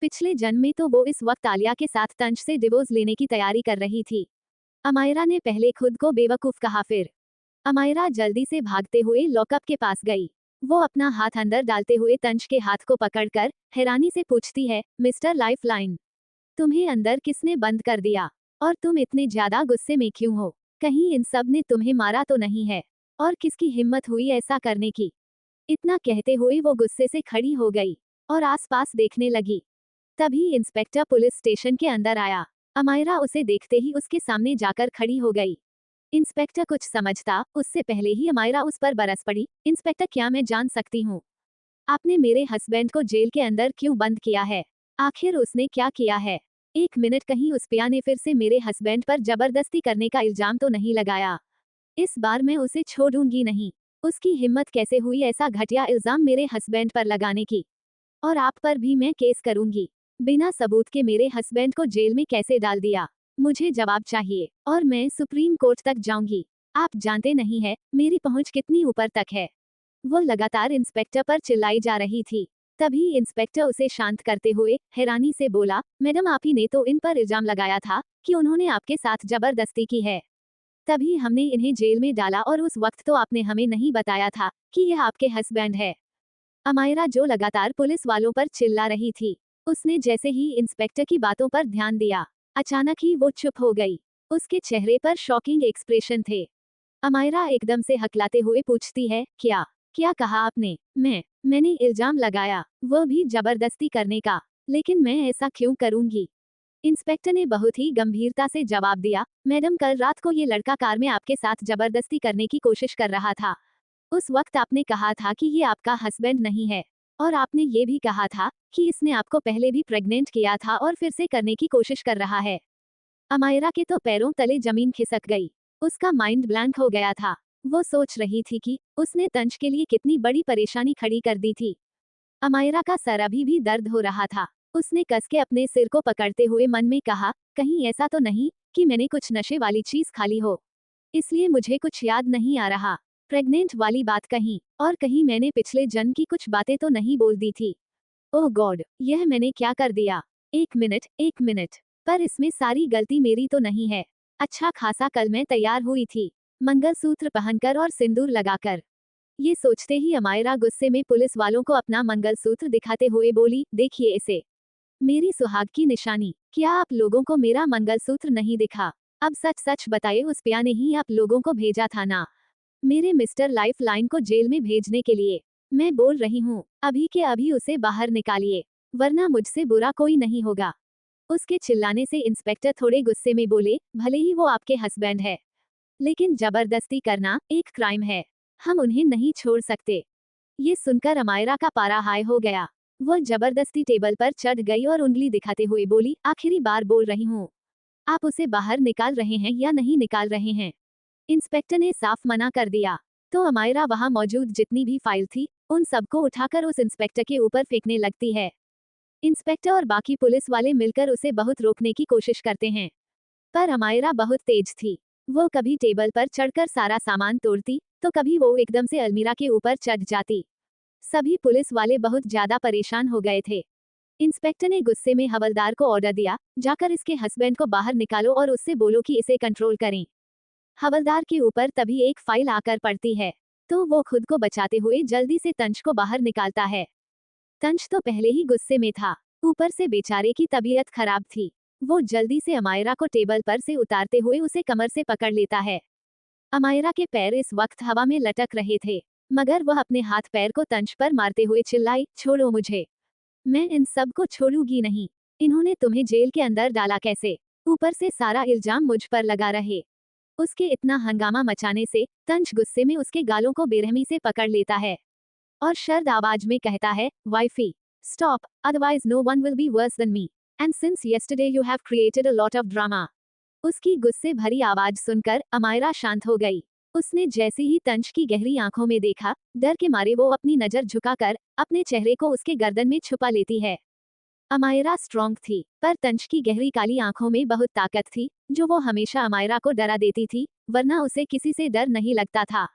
पिछले जन्म में तो वो इस वक्त आलिया के साथ तंश से डिवोर्स लेने की तैयारी कर रही थी। अमायरा ने पहले खुद को बेवकूफ कहा, फिर अमायरा जल्दी से भागते हुए लॉकअप के पास गई। वो अपना हाथ अंदर डालते हुए तंश के हाथ को पकड़कर हैरानी से पूछती है, मिस्टर लाइफलाइन, तुम्हें अंदर किसने बंद कर दिया? और तुम इतने ज्यादा गुस्से में क्यों हो? कहीं इन सब ने तुम्हें मारा तो नहीं है? और किसकी हिम्मत हुई ऐसा करने की? इतना कहते हुए वो गुस्से से खड़ी हो गई और आसपास देखने लगी। तभी इंस्पेक्टर पुलिस स्टेशन के अंदर आया। अमायरा उसे देखते ही उसके सामने जाकर खड़ी हो गई। इंस्पेक्टर कुछ समझता उससे पहले ही अमायरा उस पर बरस पड़ी, इंस्पेक्टर क्या मैं जान सकती हूँ, आपने मेरे हस्बैंड को जेल के अंदर क्यों बंद किया है? आखिर उसने क्या किया है? एक मिनट, कहीं उस पिया ने फिर से मेरे हस्बैंड पर जबरदस्ती करने का इल्जाम तो नहीं लगाया? इस बार मैं उसे छोड़ूंगी नहीं। उसकी हिम्मत कैसे हुई ऐसा घटिया इल्जाम मेरे हस्बैंड पर लगाने की? और आप पर भी मैं केस करूंगी। बिना सबूत के मेरे हस्बैंड को जेल में कैसे डाल दिया? मुझे जवाब चाहिए और मैं सुप्रीम कोर्ट तक जाऊंगी। आप जानते नहीं है मेरी पहुंच कितनी ऊपर तक है। वो लगातार इंस्पेक्टर पर चिल्लाई जा रही थी। तभी इंस्पेक्टर उसे शांत करते हुए हैरानी से बोला, मैडम आप ही ने तो इन पर इल्जाम लगाया था कि उन्होंने आपके साथ जबरदस्ती की है। तभी हमने इन्हें जेल में डाला और उस वक्त तो आपने हमें नहीं बताया था कि यह आपके हस्बैंड है। अमायरा जो लगातार पुलिस वालों पर चिल्ला रही थी, उसने जैसे ही इंस्पेक्टर की बातों पर ध्यान दिया, अचानक ही वो चुप हो गई। उसके चेहरे पर शॉकिंग एक्सप्रेशन थे। अमायरा एकदम से हकलाते हुए पूछती है, क्या क्या कहा आपने? मैंने इल्जाम लगाया, वो भी जबरदस्ती करने का। लेकिन मैं ऐसा क्यों करूंगी? इंस्पेक्टर ने बहुत ही गंभीरता से जवाब दिया, मैडम कल रात को ये लड़का कार में आपके साथ जबरदस्ती करने की कोशिश कर रहा था। उस वक्त आपने कहा था कि ये आपका हस्बैंड नहीं है, और आपने ये भी कहा था कि इसने आपको पहले भी प्रेग्नेंट किया था और फिर से करने की कोशिश कर रहा है। अमायरा के तो पैरों तले जमीन खिसक गई। उसका माइंड ब्लैंक हो गया था। वो सोच रही थी कि उसने तंश के लिए कितनी बड़ी परेशानी खड़ी कर दी थी। अमायरा का सर अभी भी दर्द हो रहा था। उसने कस के अपने सिर को पकड़ते हुए मन में कहा, कहीं ऐसा तो नहीं कि मैंने कुछ नशे वाली चीज खा ली हो, इसलिए मुझे कुछ याद नहीं आ रहा। प्रेग्नेंट वाली बात कहीं, और कहीं मैंने पिछले जन्म की कुछ बातें तो नहीं बोल दी थी। ओह गॉड, यह मैंने क्या कर दिया? एक मिनट, पर इसमें सारी गलती मेरी तो नहीं है। अच्छा खासा कल मैं तैयार हुई थी, मंगलसूत्र पहनकर और सिंदूर लगाकर। ये सोचते ही अमायरा गुस्से में पुलिस वालों को अपना मंगलसूत्र दिखाते हुए बोली, देखिए इसे, मेरी सुहाग की निशानी। क्या आप लोगों को मेरा मंगलसूत्र नहीं दिखा? अब सच सच बताइए, उस पिया ने ही आप लोगों को भेजा था ना, मेरे मिस्टर लाइफलाइन को जेल में भेजने के लिए? मैं बोल रही हूँ, अभी के अभी उसे बाहर निकालिए, वरना मुझसे बुरा कोई नहीं होगा। उसके चिल्लाने से इंस्पेक्टर थोड़े गुस्से में बोले, भले ही वो आपके हस्बैंड है, लेकिन जबरदस्ती करना एक क्राइम है। हम उन्हें नहीं छोड़ सकते। ये सुनकर अमायरा का पारा हाई हो गया। वो जबरदस्ती टेबल पर चढ़ गई और उंगली दिखाते हुए बोली, आखिरी बार बोल रही हूँ, आप उसे बाहर निकाल रहे हैं या नहीं निकाल रहे हैं? इंस्पेक्टर ने साफ मना कर दिया। तो अमायरा वहां मौजूद जितनी भी फाइल थी, उन सबको उठाकर उस इंस्पेक्टर के ऊपर फेंकने लगती है। इंस्पेक्टर और बाकी पुलिस वाले मिलकर उसे बहुत रोकने की कोशिश करते हैं, पर अमायरा बहुत तेज थी। वो कभी टेबल पर चढ़कर सारा सामान तोड़ती, तो कभी वो एकदम से अलमीरा के ऊपर चढ़ जाती। सभी पुलिस वाले बहुत ज्यादा परेशान हो गए थे। इंस्पेक्टर ने गुस्से में हवलदार को ऑर्डर दिया, जाकर इसके हस्बैंड को बाहर निकालो और उससे बोलो कि इसे कंट्रोल करें। हवलदार के ऊपर तभी एक फाइल आकर पड़ती है, तो वो खुद को बचाते हुए जल्दी से तंश को बाहर निकालता है। तंश तो पहले ही गुस्से में था, ऊपर से बेचारे की तबीयत खराब थी। वो जल्दी से अमायरा को टेबल पर से उतारते हुए उसे कमर से पकड़ लेता है। अमायरा के पैर इस वक्त हवा में लटक रहे थे, मगर वह अपने हाथ पैर को तंच पर मारते हुए चिल्लाई, छोड़ो मुझे, मैं इन सब को छोड़ूंगी नहीं। इन्होंने तुम्हें जेल के अंदर डाला कैसे? ऊपर से सारा इल्जाम मुझ पर लगा रहे। उसके इतना हंगामा मचाने से तंच गुस्से में उसके गालों को बेरहमी से पकड़ लेता है और शर्द आवाज में कहता है, wifey, stop, otherwise no one will be worse than me, and since yesterday you have created a lot of drama. उसकी गुस्से भरी आवाज सुनकर अमायरा शांत हो गई। उसने जैसे ही तंच की गहरी आंखों में देखा, डर के मारे वो अपनी नजर झुकाकर अपने चेहरे को उसके गर्दन में छुपा लेती है। अमायरा स्ट्रॉन्ग थी, पर तंच की गहरी काली आंखों में बहुत ताकत थी, जो वो हमेशा अमायरा को डरा देती थी, वरना उसे किसी से डर नहीं लगता था।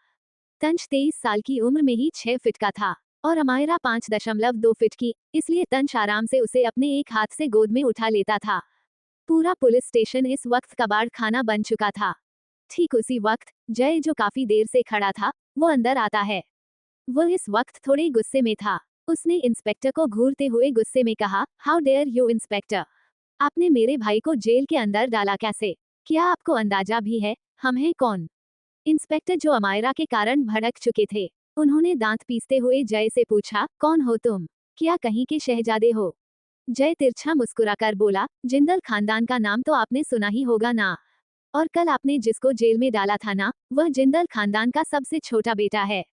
तंच 23 साल की उम्र में ही 6 फीट का था और अमायरा 5.2 फीट की, इसलिए तंच आराम से उसे अपने एक हाथ से गोद में उठा लेता था। पूरा पुलिस स्टेशन इस वक्त कबाड़ खाना बन चुका था। ठीक उसी वक्त जय, जो काफी देर से खड़ा था, वो अंदर आता है। वो इस वक्त थोड़े गुस्से में था। उसने इंस्पेक्टर को घूरते हुए गुस्से में कहा, हाउ डेयर यू इंस्पेक्टर, आपने मेरे भाई को जेल के अंदर डाला कैसे? क्या आपको अंदाजा भी है हम हैं कौन? इंस्पेक्टर, जो अमायरा के कारण भड़क चुके थे, उन्होंने दांत पीसते हुए जय से पूछा, कौन हो तुम? क्या कहीं के शहजादे हो? जय तिरछा मुस्कुराकर बोला, जिंदल खानदान का नाम तो आपने सुना ही होगा ना, और कल आपने जिसको जेल में डाला था ना, वह जिंदल खानदान का सबसे छोटा बेटा है।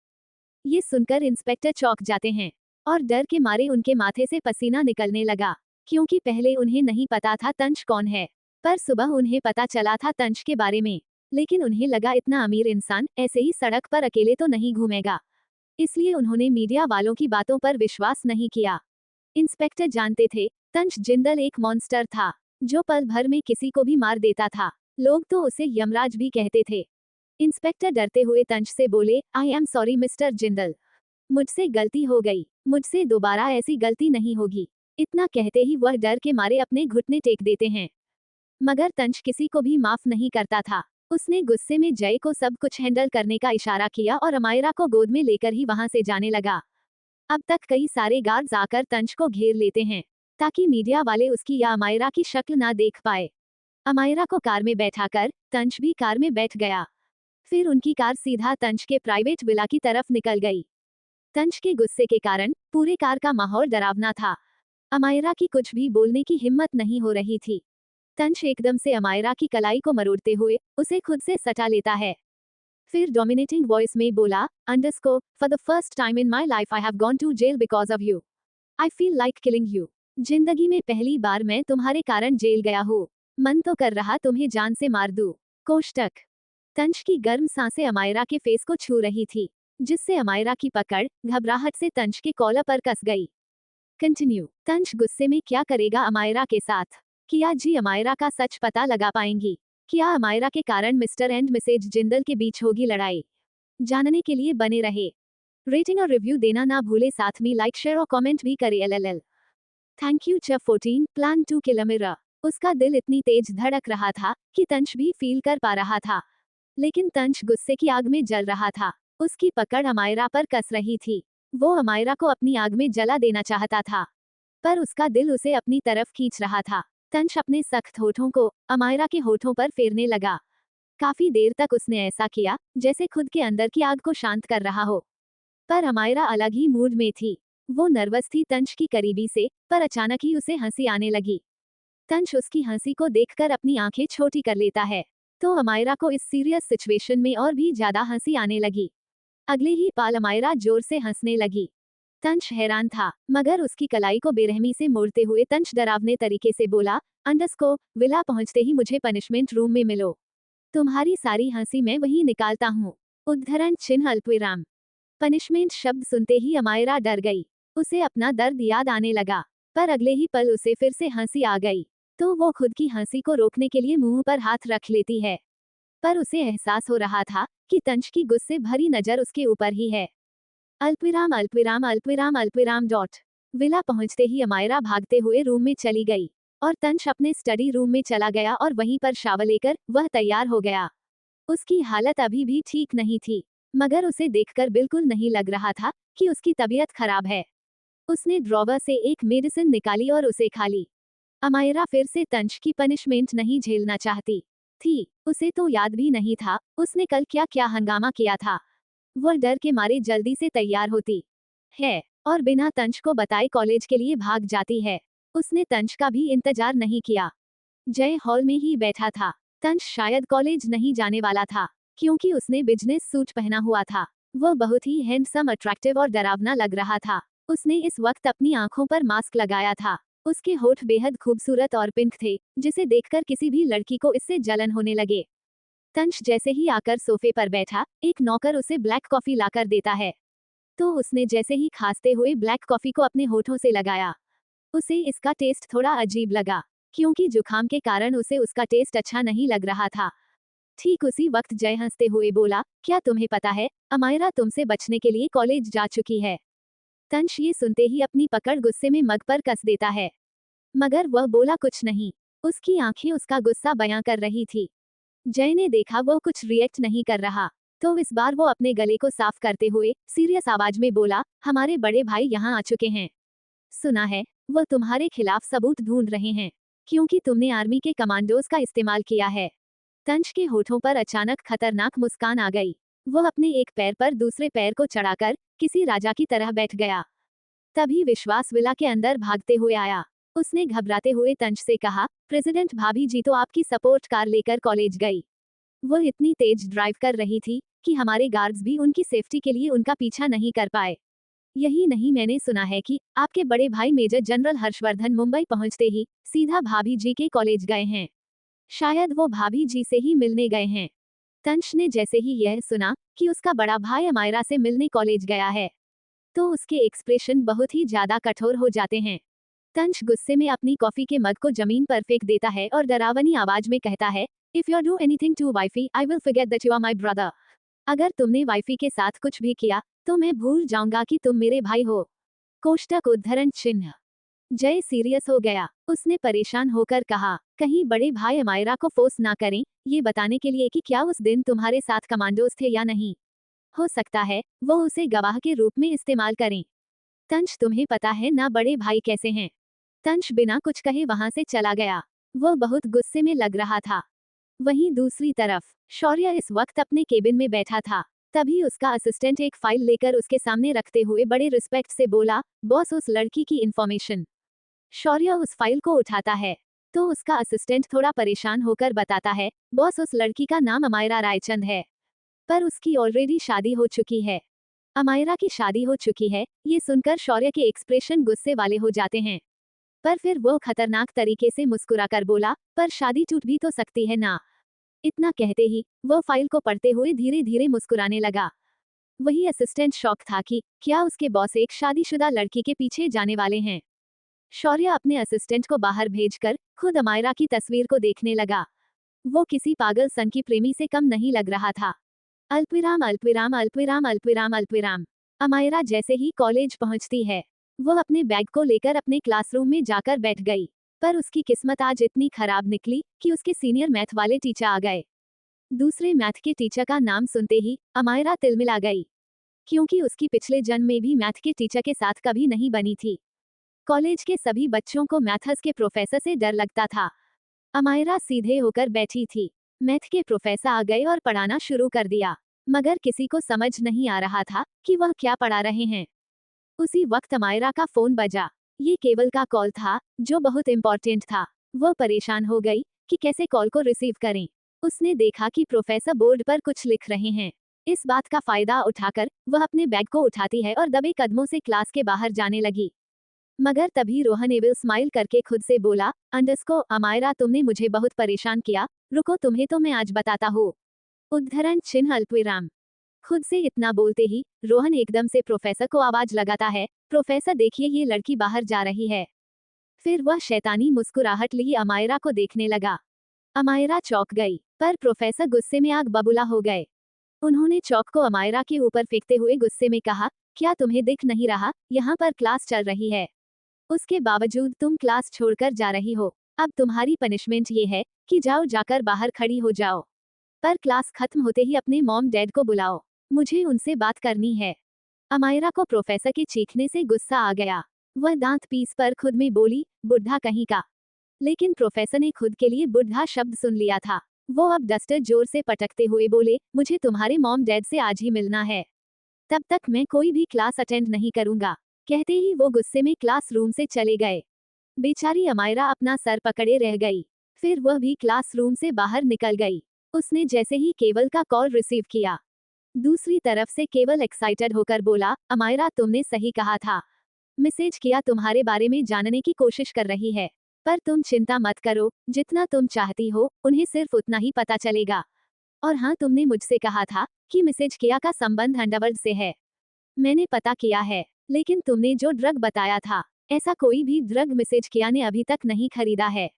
ये सुनकर इंस्पेक्टर चौंक जाते हैं और डर के मारे उनके माथे से पसीना निकलने लगा, क्योंकि पहले उन्हें नहीं पता था तंच कौन है, पर सुबह उन्हें पता चला था तंच के बारे में। लेकिन उन्हें लगा इतना अमीर इंसान ऐसे ही सड़क पर अकेले तो नहीं घूमेगा, इसलिए उन्होंने मीडिया वालों की बातों पर विश्वास नहीं किया। इंस्पेक्टर जानते थे तंच जिंदल एक मॉन्स्टर था, जो पल भर में किसी को भी मार देता था। लोग तो उसे यमराज भी कहते थे। इंस्पेक्टर डरते हुए तंच से बोले, I am sorry mister Jindal, मुझसे गलती हो गई, मुझसे दोबारा ऐसी गलती नहीं होगी। इतना कहते ही वह डर के मारे अपने घुटने टेक देते हैं। मगर तंच किसी को भी माफ नहीं करता था। उसने गुस्से में जय को सब कुछ हैंडल करने का इशारा किया और अमायरा को गोद में लेकर ही वहां से जाने लगा। अब तक कई सारे गार्ड्स आकर तंच को घेर लेते हैं, ताकि मीडिया वाले उसकी या अमायरा की शक्ल ना देख पाए। अमायरा को कार में बैठाकर तंच भी कार में बैठ गया। फिर उनकी कार सीधा तंच के प्राइवेट विला की तरफ निकल गई। तंच के गुस्से के कारण पूरे कार का माहौल डरावना था। अमायरा की कुछ भी बोलने की हिम्मत नहीं हो रही थी। तंच एकदम से अमायरा की कलाई को मरोड़ते हुए उसे खुद से सटा लेता है। फिर डोमिनेटिंग वॉइस में बोला, underscore, for the first time in my life I have gone to jail because of you. I feel like killing you. जिंदगी में पहली बार मैं तुम्हारे कारण जेल गया हूँ। मन तो कर रहा तुम्हें जान से मार दूं। कोष्टक। तंच की गर्म सांसें अमायरा के फेस को छू रही थी, जिससे अमायरा की पकड़ घबराहट से तंच के कॉलर पर कस गई। कंटिन्यू। तंच गुस्से में क्या करेगा अमायरा के साथ? क्या जी अमायरा का सच पता लगा पाएंगी? क्या अमायरा के कारण मिस्टर एंड मिसेज जिंदल के बीच होगी लड़ाई? जानने के लिए बने रहे। रेटिंग और रिव्यू देना ना भूले, साथ में लाइक शेयर और कमेंट भी करे। LLL। थैंक यू चफ 14 प्लान 2 किलोमीटर। उसका दिल इतनी तेज धड़क रहा था कि तंच भी फील कर पा रहा था, लेकिन तंच गुस्से की आग में जल रहा था। उसकी पकड़ अमायरा पर कस रही थी। वो अमायरा को अपनी आग में जला देना चाहता था, पर उसका दिल उसे अपनी तरफ खींच रहा था। तंच अपने सख्त होठों को अमायरा के होठों पर फेरने लगा। काफी देर तक उसने ऐसा किया जैसे खुद के अंदर की आग को शांत कर रहा हो, पर अमायरा अलग ही मूड में थी। वो नर्वस थी तंच की करीबी से, पर अचानक ही उसे हंसी आने लगी। तंच उसकी हंसी को देखकर अपनी आंखें छोटी कर लेता है, तो अमायरा को इस सीरियस सिचुएशन में और भी ज्यादा हंसी आने लगी। अगले ही पल अमायरा जोर से हंसने लगी। तंच हैरान था, मगर उसकी कलाई को बेरहमी से मोड़ते हुए तंच डरावने तरीके से बोला, अंडरस्कोर, विला पहुंचते ही मुझे पनिशमेंट रूम में मिलो। तुम्हारी सारी हंसी मैं वहीं निकालता हूँ। उद्धरण चिन्ह अल्पविराम। पनिशमेंट शब्द सुनते ही अमायरा डर गई। उसे अपना दर्द याद आने लगा, पर अगले ही पल उसे फिर से हंसी आ गई, तो वो खुद की हंसी को रोकने के लिए मुंह पर हाथ रख लेती है। पर उसे एहसास हो रहा था कि तंच की गुस्से भरी नजर उसके ऊपर ही है। अल्पविराम अल्पविराम अल्पविराम अल्पविराम डॉट। विला पहुंचते ही अमायरा भागते हुए रूम में चली गई और तंच अपने स्टडी रूम में चला गया और वहीं पर शावर लेकर वह तैयार हो गया। उसकी हालत अभी भी ठीक नहीं थी, मगर उसे देखकर बिल्कुल नहीं लग रहा था कि उसकी तबीयत खराब है। उसने ड्रॉवर से एक मेडिसिन निकाली और उसे खा ली। अमायरा फिर से तंश की पनिशमेंट नहीं झेलना चाहती थी। उसे तो याद भी नहीं था उसने कल क्या क्या हंगामा किया था। वह डर के मारे जल्दी से तैयार होती है और बिना तंश को बताए कॉलेज के लिए भाग जाती है। उसने तंश का भी इंतजार नहीं किया। जय हॉल में ही बैठा था। तंश शायद कॉलेज नहीं जाने वाला था क्योंकि उसने बिजनेस सूट पहना हुआ था। वह बहुत ही हैंडसम, अट्रैक्टिव और डरावना लग रहा था। उसने इस वक्त अपनी आंखों पर मास्क लगाया था। उसके होठ बेहद खूबसूरत और पिंक थे जिसे देखकर किसी भी लड़की को इससे जलन होने लगे। तंश जैसे ही आकर सोफे पर बैठा, एक नौकर उसे ब्लैक कॉफी लाकर देता है। तो उसने जैसे ही खांसते हुए ब्लैक कॉफी को अपने होठों से लगाया। उसे इसका टेस्ट थोड़ा अजीब लगा क्योंकि जुकाम के कारण उसे उसका टेस्ट अच्छा नहीं लग रहा था। ठीक उसी वक्त जय हंसते हुए बोला, क्या तुम्हें पता है, अमायरा तुमसे बचने के लिए कॉलेज जा चुकी है। तंश ये सुनते ही अपनी पकड़ गुस्से में मग पर कस देता है, मगर वह बोला कुछ नहीं। उसकी आंखें उसका गुस्सा बयां कर रही थी। जय ने देखा वो कुछ रिएक्ट नहीं कर रहा, तो इस बार वो अपने गले को साफ करते हुए सीरियस आवाज में बोला, हमारे बड़े भाई यहाँ आ चुके हैं। सुना है वो तुम्हारे खिलाफ सबूत ढूंढ रहे हैं क्योंकि तुमने आर्मी के कमांडोज का इस्तेमाल किया है। तंश के होठों पर अचानक खतरनाक मुस्कान आ गई। वह अपने एक पैर पर दूसरे पैर को चढ़ाकर किसी राजा की तरह बैठ गया। तभी विश्वास विला के अंदर भागते हुए आया। उसने घबराते हुए तंश से कहा, प्रेसिडेंट भाभी जी तो आपकी सपोर्ट कार लेकर कॉलेज गई। वह इतनी तेज ड्राइव कर रही थी कि हमारे गार्ड्स भी उनकी सेफ्टी के लिए उनका पीछा नहीं कर पाए। यही नहीं, मैंने सुना है कि आपके बड़े भाई मेजर जनरल हर्षवर्धन मुंबई पहुंचते ही सीधा भाभी जी के कॉलेज गए हैं। शायद वो भाभी जी से ही मिलने गए हैं। तंश ने जैसे ही यह सुना कि उसका बड़ा भाई अमायरा से मिलने कॉलेज गया है, तो उसके एक्सप्रेशन बहुत ही ज्यादा कठोर हो जाते हैं। तंश गुस्से में अपनी कॉफी के मग को जमीन पर फेंक देता है और डरावनी आवाज में कहता है, if you do anything to wifey I will forget that you are my brother. अगर तुमने वाइफी के साथ कुछ भी किया तो मैं भूल जाऊंगा कि तुम मेरे भाई हो। कोष्टक उद्धरण चिन्ह। जय सीरियस हो गया। उसने परेशान होकर कहा, कहीं बड़े भाई अमायरा को फोर्स ना करें ये बताने के लिए कि क्या उस दिन तुम्हारे साथ कमांडोज थे या नहीं। हो सकता है वो उसे गवाह के रूप में इस्तेमाल करें। तंश तुम्हें पता है ना बड़े भाई कैसे हैं। तंश बिना कुछ कहे वहां से चला गया। वह बहुत गुस्से में लग रहा था। वहीं दूसरी तरफ शौर्य इस वक्त अपने केबिन में बैठा था। तभी उसका असिस्टेंट एक फाइल लेकर उसके सामने रखते हुए बड़े रिस्पेक्ट से बोला, बॉस उस लड़की की इन्फॉर्मेशन। शौर्य उस फाइल को उठाता है तो उसका असिस्टेंट थोड़ा परेशान होकर बताता है, बॉस उस लड़की का नाम अमायरा रायचंद है, पर उसकी ऑलरेडी शादी हो चुकी है। अमायरा की शादी हो चुकी है, ये सुनकर शौर्य के एक्सप्रेशन गुस्से वाले हो जाते हैं, पर फिर वो खतरनाक तरीके से मुस्कुराकर बोला, पर शादी टूट भी तो सकती है ना। इतना कहते ही वो फाइल को पढ़ते हुए धीरे धीरे मुस्कुराने लगा। वही असिस्टेंट शॉक था कि क्या उसके बॉस एक शादीशुदा लड़की के पीछे जाने वाले हैं। शौर्य अपने असिस्टेंट को बाहर भेजकर खुद अमायरा की तस्वीर को देखने लगा। वो किसी पागल सन की प्रेमी से कम नहीं लग रहा था। अल्पविराम अल्पविराम अल्पविराम अल्पविराम अल्पविराम। अमायरा जैसे ही कॉलेज पहुंचती है वह अपने बैग को लेकर अपने क्लासरूम में जाकर बैठ गई, पर उसकी किस्मत आज इतनी खराब निकली कि उसके सीनियर मैथ वाले टीचर आ गए। दूसरे मैथ के टीचर का नाम सुनते ही अमायरा तिलमिला गई, क्योंकि उसकी पिछले जन्म में भी मैथ के टीचर के साथ कभी नहीं बनी थी। कॉलेज के सभी बच्चों को मैथ्स के प्रोफेसर से डर लगता था। अमायरा सीधे होकर बैठी थी। मैथ के प्रोफेसर आ गए और पढ़ाना शुरू कर दिया, मगर किसी को समझ नहीं आ रहा था कि वह क्या पढ़ा रहे हैं। उसी वक्त अमायरा का फोन बजा। ये केवल का कॉल था जो बहुत इम्पोर्टेंट था। वह परेशान हो गई कि कैसे कॉल को रिसीव करें। उसने देखा कि प्रोफेसर बोर्ड पर कुछ लिख रहे हैं। इस बात का फायदा उठाकर वह अपने बैग को उठाती है और दबे कदमों से क्लास के बाहर जाने लगी। मगर तभी रोहन एविल स्माइल करके खुद से बोला, अंडरस्को अमायरा तुमने मुझे बहुत परेशान किया, रुको तुम्हें तो मैं आज बताता हूँ। उद्धरण चिन्ह अल्पविराम। खुद से इतना बोलते ही रोहन एकदम से प्रोफेसर को आवाज लगाता है, प्रोफेसर देखिए ये लड़की बाहर जा रही है। फिर वह शैतानी मुस्कुराहट लिए अमायरा को देखने लगा। अमायरा चौंक गई, पर प्रोफेसर गुस्से में आग बबूला हो गए। उन्होंने चौक को अमायरा के ऊपर फेंकते हुए गुस्से में कहा, क्या तुम्हें दिख नहीं रहा यहाँ पर क्लास चल रही है, उसके बावजूद तुम क्लास छोड़कर जा रही हो। अब तुम्हारी पनिशमेंट ये है कि जाओ जाकर बाहर खड़ी हो जाओ, पर क्लास खत्म होते ही अपने मॉम डैड को बुलाओ, मुझे उनसे बात करनी है। अमायरा को प्रोफेसर के चीखने से गुस्सा आ गया। वह दांत पीस पर खुद में बोली, बुढ़ा कहीं का। लेकिन प्रोफेसर ने खुद के लिए बुढ़ा शब्द सुन लिया था। वो अब डस्टर जोर से पटकते हुए बोले, मुझे तुम्हारे मॉम डैड से आज ही मिलना है, तब तक मैं कोई भी क्लास अटेंड नहीं करूंगा। कहते ही वो गुस्से में क्लासरूम से चले गए। बेचारी अमायरा अपना सर पकड़े रह गई। फिर वह भी क्लासरूम से बाहर निकल गई। उसने जैसे ही केवल का कॉल रिसीव किया, दूसरी तरफ से केवल एक्साइटेड होकर बोला, अमायरा तुमने सही कहा था, मैसेज किया तुम्हारे बारे में जानने की कोशिश कर रही है, पर तुम चिंता मत करो, जितना तुम चाहती हो उन्हें सिर्फ उतना ही पता चलेगा। और हाँ, तुमने मुझसे कहा था कि मैसेज किया का संबंध अंडरवर्ल्ड से है। मैंने पता किया है, लेकिन तुमने जो ड्रग बताया था, ऐसा कोई भी ड्रग मैसेज किया ने अभी तक नहीं खरीदा है।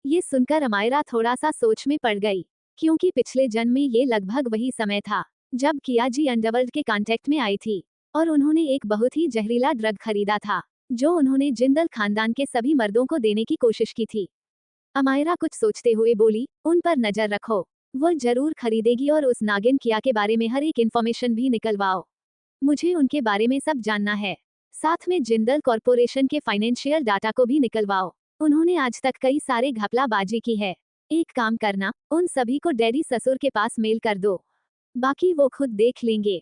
ये सुनकर अमायरा थोड़ा सा सोच में पड़ गई, क्योंकि पिछले जन्म में ये लगभग वही समय था जब किया जी अंडरवर्ल्ड के कांटेक्ट में आई थी, और उन्होंने एक बहुत ही जहरीला ड्रग खरीदा था, जो उन्होंने जिंदल खानदान के सभी मर्दों को देने की कोशिश की थी। अमायरा कुछ सोचते हुए बोली, उन पर नजर रखो, वो जरूर खरीदेगी, और उस नागिन किया के बारे में हर एक इन्फॉर्मेशन भी निकलवाओ, मुझे उनके बारे में सब जानना है। साथ में जिंदल कॉरपोरेशन के फाइनेंशियल डाटा को भी निकलवाओ, उन्होंने आज तक कई सारे घपलाबाजी की है। एक काम करना, उन सभी को डैडी ससुर के पास मेल कर दो, बाकी वो खुद देख लेंगे।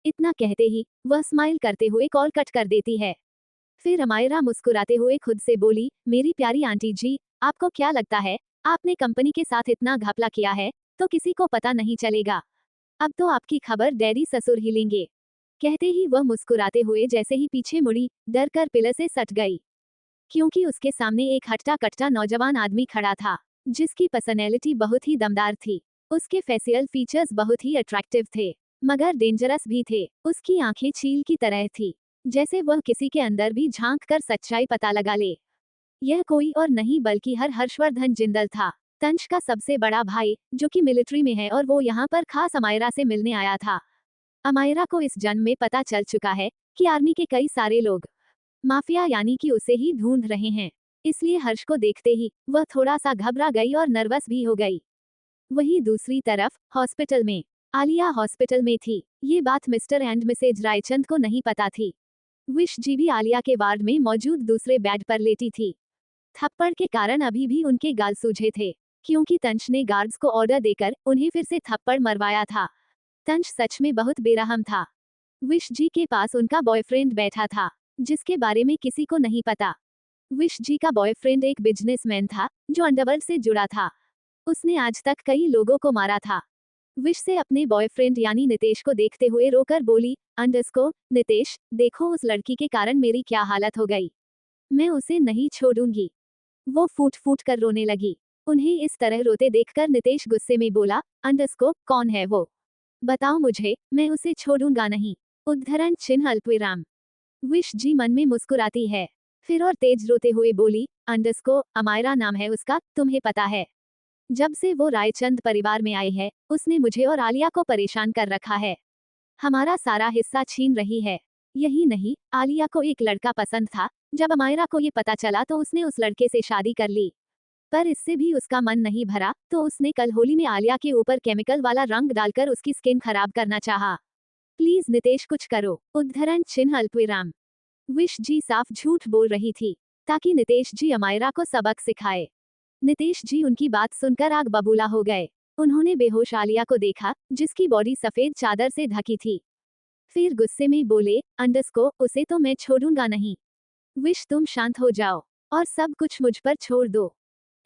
इतना कहते ही वह स्माइल करते हुए कॉल कट कर देती है। फिर अमायरा मुस्कुराते हुए खुद से बोली, मेरी प्यारी आंटी जी, आपको क्या लगता है आपने कंपनी के साथ इतना घपला किया है तो किसी को पता नहीं चलेगा? अब तो आपकी खबर डैडी ससुर ही लेंगे। कहते ही वह मुस्कुराते हुए जैसे ही पीछे मुड़ी, डर कर पिलर से सट गई, क्योंकि उसके सामने एक हट्टा कट्टा नौजवान आदमी खड़ा था, जिसकी पर्सनैलिटी बहुत ही दमदार थी। उसके फेशियल फीचर्स बहुत ही अट्रैक्टिव थे, मगर डेंजरस भी थे। उसकी आंखें चील की तरह थी, जैसे वह किसी के अंदर भी झांक कर सच्चाई पता लगा ले। यह कोई और नहीं बल्कि हर्षवर्धन जिंदल था, तंश का सबसे बड़ा भाई, जो कि मिलिट्री में है, और वो यहाँ पर खास अमायरा से मिलने आया था। अमायरा को इस जन्म में पता चल चुका है कि आर्मी के कई सारे लोग माफिया यानी कि उसे ही ढूंढ रहे हैं, इसलिए हर्ष को देखते ही वह थोड़ा सा घबरा गई और नर्वस भी हो गई। वहीं दूसरी तरफ हॉस्पिटल में आलिया हॉस्पिटल में थी। ये बात मिस्टर एंड मिसेज रायचंद को नहीं पता थी। विश जी भी आलिया के वार्ड में मौजूद दूसरे बेड पर लेटी थी। थप्पड़ के कारण अभी भी उनके गाल सूजे थे, क्योंकि तंश ने गार्ड्स को ऑर्डर देकर उन्हें फिर से थप्पड़ मरवाया था। तंश सच में बहुत बेरहम था। विश जी के पास उनका बॉयफ्रेंड बैठा था, जिसके बारे में किसी को नहीं पता। विश जी का बॉयफ्रेंड एक बिजनेसमैन था, जो अंडरवर्ल्ड से जुड़ा था। उसने आज तक कई लोगों को मारा था। विश से अपने बॉयफ्रेंड यानी नितेश को देखते हुए रोकर बोली, नितेश, देखो उस लड़की के कारण मेरी क्या हालत हो गई, मैं उसे नहीं छोड़ूंगी। वो फूट फूट कर रोने लगी। उन्हें इस तरह रोते देखकर नितेश गुस्से में बोला, कौन है वो, बताओ मुझे, मैं उसे छोड़ूंगा नहीं। उद्धरण चिन्ह अल्पविराम। विश जी मन में मुस्कुराती है, फिर और तेज रोते हुए बोली, अमायरा नाम है उसका, तुम्हें पता है, जब से वो रायचंद परिवार में आई है, उसने मुझे और आलिया को परेशान कर रखा है, हमारा सारा हिस्सा छीन रही है। यही नहीं, आलिया को एक लड़का पसंद था, जब अमायरा को ये पता चला तो उसने उस लड़के से शादी कर ली, पर इससे भी उसका मन नहीं भरा, तो उसने कल होली में आलिया के ऊपर केमिकल वाला रंग डालकर उसकी स्किन खराब करना चाहा। प्लीज नितेश कुछ करो। उद्धरण चिन्ह अल्पविराम। विश जी साफ झूठ बोल रही थी, ताकि नितेश जी अमायरा को सबक सिखाए। नितेश जी उनकी बात सुनकर आग बबूला हो गए। उन्होंने बेहोश आलिया को देखा, जिसकी बॉडी सफेद चादर से ढकी थी। फिर गुस्से में बोले, उसे तो मैं छोड़ूंगा नहीं। विश तुम शांत हो जाओ, और सब कुछ मुझ पर छोड़ दो।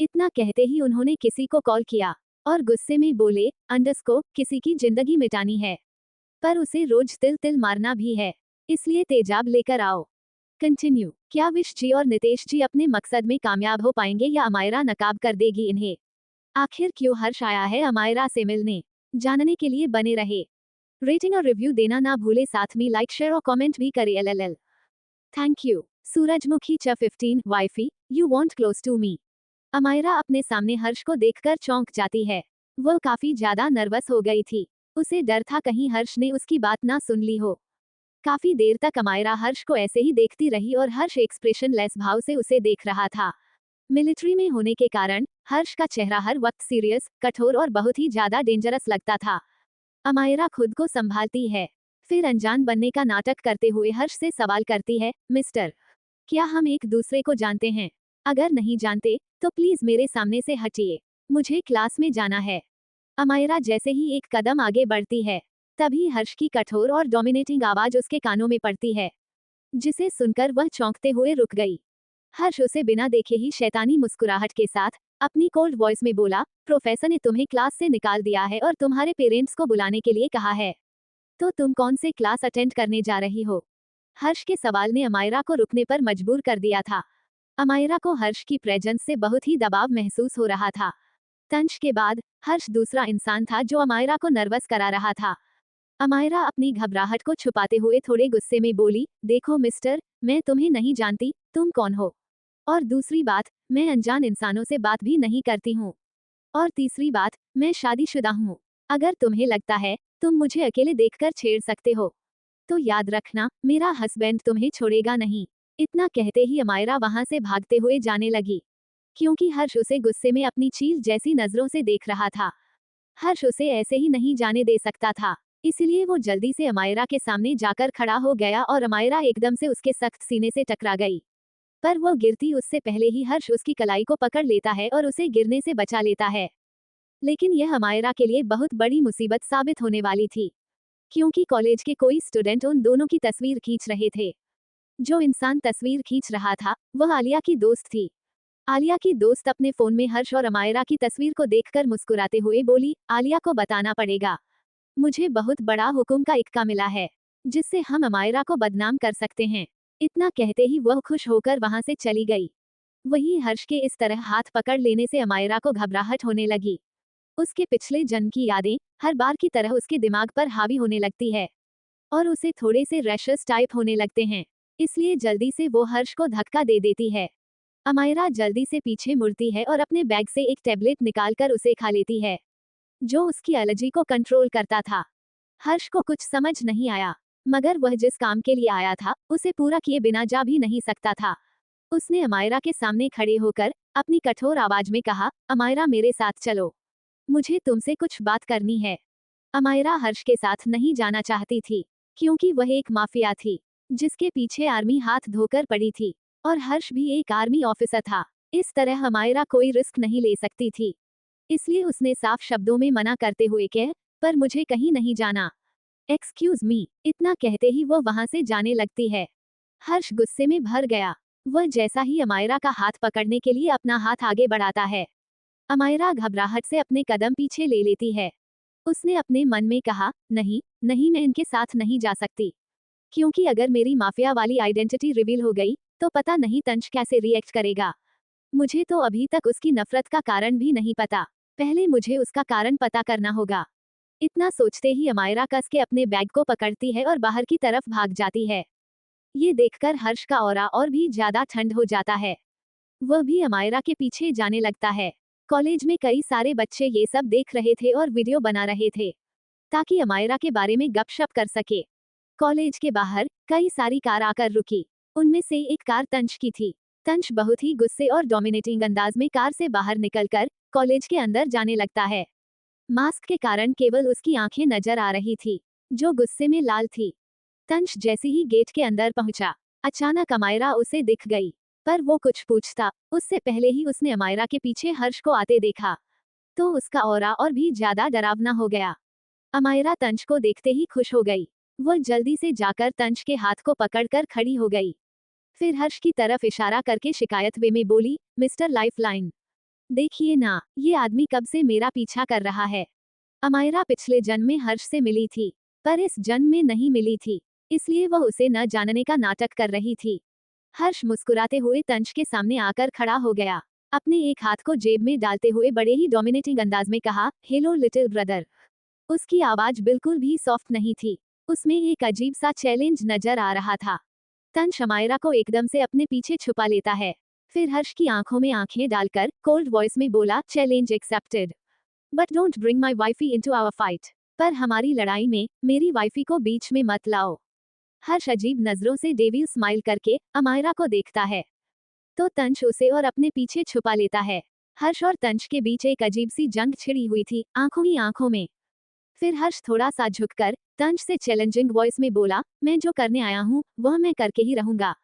इतना कहते ही उन्होंने किसी को कॉल किया, और गुस्से में बोले, किसी की जिंदगी मिटानी है, पर उसे रोज तिल तिल मारना भी है, इसलिए तेजाब लेकर आओ। कंटिन्यू। क्या विश जी और नितेश जी अपने मकसद में कामयाब हो पाएंगे, या अमायरा नकाब कर देगी इन्हें? आखिर क्यों हर्ष आया है अमायरा से मिलने? जानने के लिए बने रहे। रेटिंग और रिव्यू देना ना भूले, साथ में लाइक शेयर और कमेंट भी करें। LLL। Thank you. सूरजमुखी च 15 wifey, you want close to me. Amayra अपने सामने हर्ष को देखकर चौंक जाती है। वह काफी ज्यादा नर्वस हो गई थी। उसे डर था कहीं हर्ष ने उसकी बात ना सुन ली हो। काफी देर तक अमायरा हर्ष को ऐसे ही देखती रही, और हर्ष एक्सप्रेशन लेस भाव से उसे देख रहा था। मिलिट्री में होने के कारण हर्ष का चेहरा हर वक्त सीरियस, कठोर और बहुत ही ज्यादा डेंजरस लगता था। अमायरा खुद को संभालती है, फिर अनजान बनने का नाटक करते हुए हर्ष से सवाल करती है, मिस्टर, क्या हम एक दूसरे को जानते हैं? अगर नहीं जानते तो प्लीज मेरे सामने से हटिए, मुझे क्लास में जाना है। अमायरा जैसे ही एक कदम आगे बढ़ती है, तभी हर्ष की कठोर और डोमिनेटिंग आवाज उसके कानों में पड़ती है, जिसे सुनकर वह चौंकते हुए रुक गई। हर्ष उसे बिना देखे ही शैतानी मुस्कुराहट के साथ अपनी कोल्ड वॉइस में बोला, प्रोफेसर ने तुम्हें क्लास से निकाल दिया है और तुम्हारे पेरेंट्स को बुलाने के लिए कहा है, तो तुम कौन से क्लास अटेंड करने जा रही हो? हर्ष के सवाल ने अमायरा को रुकने पर मजबूर कर दिया था। अमायरा को हर्ष की प्रेजेंस से बहुत ही दबाव महसूस हो रहा था। तंश के बाद हर्ष दूसरा इंसान था जो अमायरा को नर्वस करा रहा था। अमायरा अपनी घबराहट को छुपाते हुए थोड़े गुस्से में बोली, देखो मिस्टर, मैं तुम्हें नहीं जानती, तुम कौन हो? और दूसरी बात, मैं अनजान इंसानों से बात भी नहीं करती हूँ। और तीसरी बात, मैं शादीशुदा हूँ। अगर तुम्हें लगता है तुम मुझे अकेले देखकर छेड़ सकते हो, तो याद रखना, मेरा हस्बैंड तुम्हें छोड़ेगा नहीं। इतना कहते ही अमायरा वहां से भागते हुए जाने लगी, क्योंकि हर्ष उसे गुस्से में अपनी चील जैसी नजरों से देख रहा था। हर्ष उसे ऐसे ही नहीं जाने दे सकता था, इसलिए वो जल्दी से अमायरा के सामने जाकर खड़ा हो गया और अमायरा एकदम से उसके सख्त सीने से टकरा गई। पर वो गिरती उससे पहले ही हर्ष उसकी कलाई को पकड़ लेता है और उसे गिरने से बचा लेता है। लेकिन यह अमायरा के लिए बहुत बड़ी मुसीबत साबित होने वाली थी, क्योंकि कॉलेज के कोई स्टूडेंट उन दोनों की तस्वीर खींच रहे थे। जो इंसान तस्वीर खींच रहा था वह आलिया की दोस्त थी। आलिया की दोस्त अपने फोन में हर्ष और अमायरा की तस्वीर को देखकर मुस्कुराते हुए बोली, आलिया को बताना पड़ेगा, मुझे बहुत बड़ा हुक्म का इक्का मिला है, जिससे हम अमायरा को बदनाम कर सकते हैं। इतना कहते ही वह खुश होकर वहां से चली गई। वहीं हर्ष के इस तरह हाथ पकड़ लेने से अमायरा को घबराहट होने लगी। उसके पिछले जन्म की यादें हर बार की तरह उसके दिमाग पर हावी होने लगती है और उसे थोड़े से रैशेस टाइप होने लगते हैं, इसलिए जल्दी से वो हर्ष को धक्का दे देती है। अमायरा जल्दी से पीछे मुड़ती है और अपने बैग से एक टैबलेट निकालकर उसे खा लेती है, जो उसकी एलर्जी को कंट्रोल करता था। हर्ष को कुछ समझ नहीं आया, मगर वह जिस काम के लिए आया था उसे पूरा किए बिना जा भी नहीं सकता था। उसने अमायरा के सामने खड़े होकर अपनी कठोर आवाज में कहा, अमायरा मेरे साथ चलो, मुझे तुमसे कुछ बात करनी है। अमायरा हर्ष के साथ नहीं जाना चाहती थी, क्योंकि वह एक माफिया थी जिसके पीछे आर्मी हाथ धोकर पड़ी थी, और हर्ष भी एक आर्मी ऑफिसर था। इस तरह अमायरा कोई रिस्क नहीं ले सकती थी, इसलिए उसने साफ शब्दों में मना करते हुए कहा, पर मुझे कहीं नहीं जाना। एक्सक्यूज मी, इतना कहते ही वो वहां से जाने लगती है। हर्ष गुस्से में भर गया। वह जैसा ही अमायरा का हाथ पकड़ने के लिए अपना हाथ आगे बढ़ाता है, अमायरा घबराहट से अपने कदम पीछे ले लेती है। उसने अपने मन में कहा, नहीं नहीं, मैं इनके साथ नहीं जा सकती, क्योंकि अगर मेरी माफिया वाली आइडेंटिटी रिवील हो गई तो पता नहीं तंश कैसे रिएक्ट करेगा। मुझे तो अभी तक उसकी नफरत का कारण भी नहीं पता, पहले मुझे उसका कारण पता करना होगा। इतना सोचते ही अमायरा कस के अपने बैग को पकड़ती है और बाहर की तरफ भाग जाती है। ये देखकर हर्ष का ऑरा और भी ज्यादा ठंड हो जाता है। वह भी अमायरा के पीछे जाने लगता है। कॉलेज में कई सारे बच्चे ये सब देख रहे थे और वीडियो बना रहे थे, ताकि अमायरा के बारे में गपशप कर सके। कॉलेज के बाहर कई सारी कार आकर रुकी। उनमें से एक कार तंश की थी। तंश बहुत ही गुस्से और डोमिनेटिंग अंदाज में कार से बाहर निकलकर कॉलेज के अंदर जाने लगता है। मास्क के कारण केवल उसकी आंखें नजर आ रही थी, जो गुस्से में लाल थी। तंश जैसे ही गेट के अंदर पहुंचा, अचानक अमायरा उसे दिख गई, पर वो कुछ पूछता उससे पहले ही उसने अमायरा के पीछे हर्ष को आते देखा, तो उसका ऑरा और भी ज्यादा डरावना हो गया। अमायरा तंश को देखते ही खुश हो गई। वह जल्दी से जाकर तंश के हाथ को पकड़कर खड़ी हो गई। फिर हर्ष की तरफ इशारा करके शिकायत वे में बोली, मिस्टर लाइफलाइन, देखिए ना, ये आदमी कब से मेरा पीछा कर रहा है। अमायरा पिछले जन्म में हर्ष से मिली थी, पर इस जन्म में नहीं मिली थी, इसलिए वह उसे न जानने का नाटक कर रही थी। हर्ष मुस्कुराते हुए तंश के सामने आकर खड़ा हो गया। अपने एक हाथ को जेब में डालते हुए बड़े ही डोमिनेटिंग अंदाज में कहा, हेलो लिटिल ब्रदर। उसकी आवाज बिल्कुल भी सॉफ्ट नहीं थी, उसमें एक अजीब सा चैलेंज नजर आ रहा था। तंश अमायरा को एकदम से अपने पीछे छुपा लेता है। फिर हर्ष की आंखों में आंखें डालकर कोल्ड वॉइस में बोला, challenge accepted, but don't bring my wifey into our fight. पर हमारी लड़ाई में मेरी वाइफी को बीच में मत लाओ। हर्ष अजीब नजरों से डेविल स्माइल करके अमायरा को देखता है, तो तंश उसे और अपने पीछे छुपा लेता है। हर्ष और तंश के बीच एक अजीब सी जंग छिड़ी हुई थी, आंखों ही आंखों में। फिर हर्ष थोड़ा सा झुककर तंश से चैलेंजिंग वॉइस में बोला, मैं जो करने आया हूँ वह मैं करके ही रहूंगा।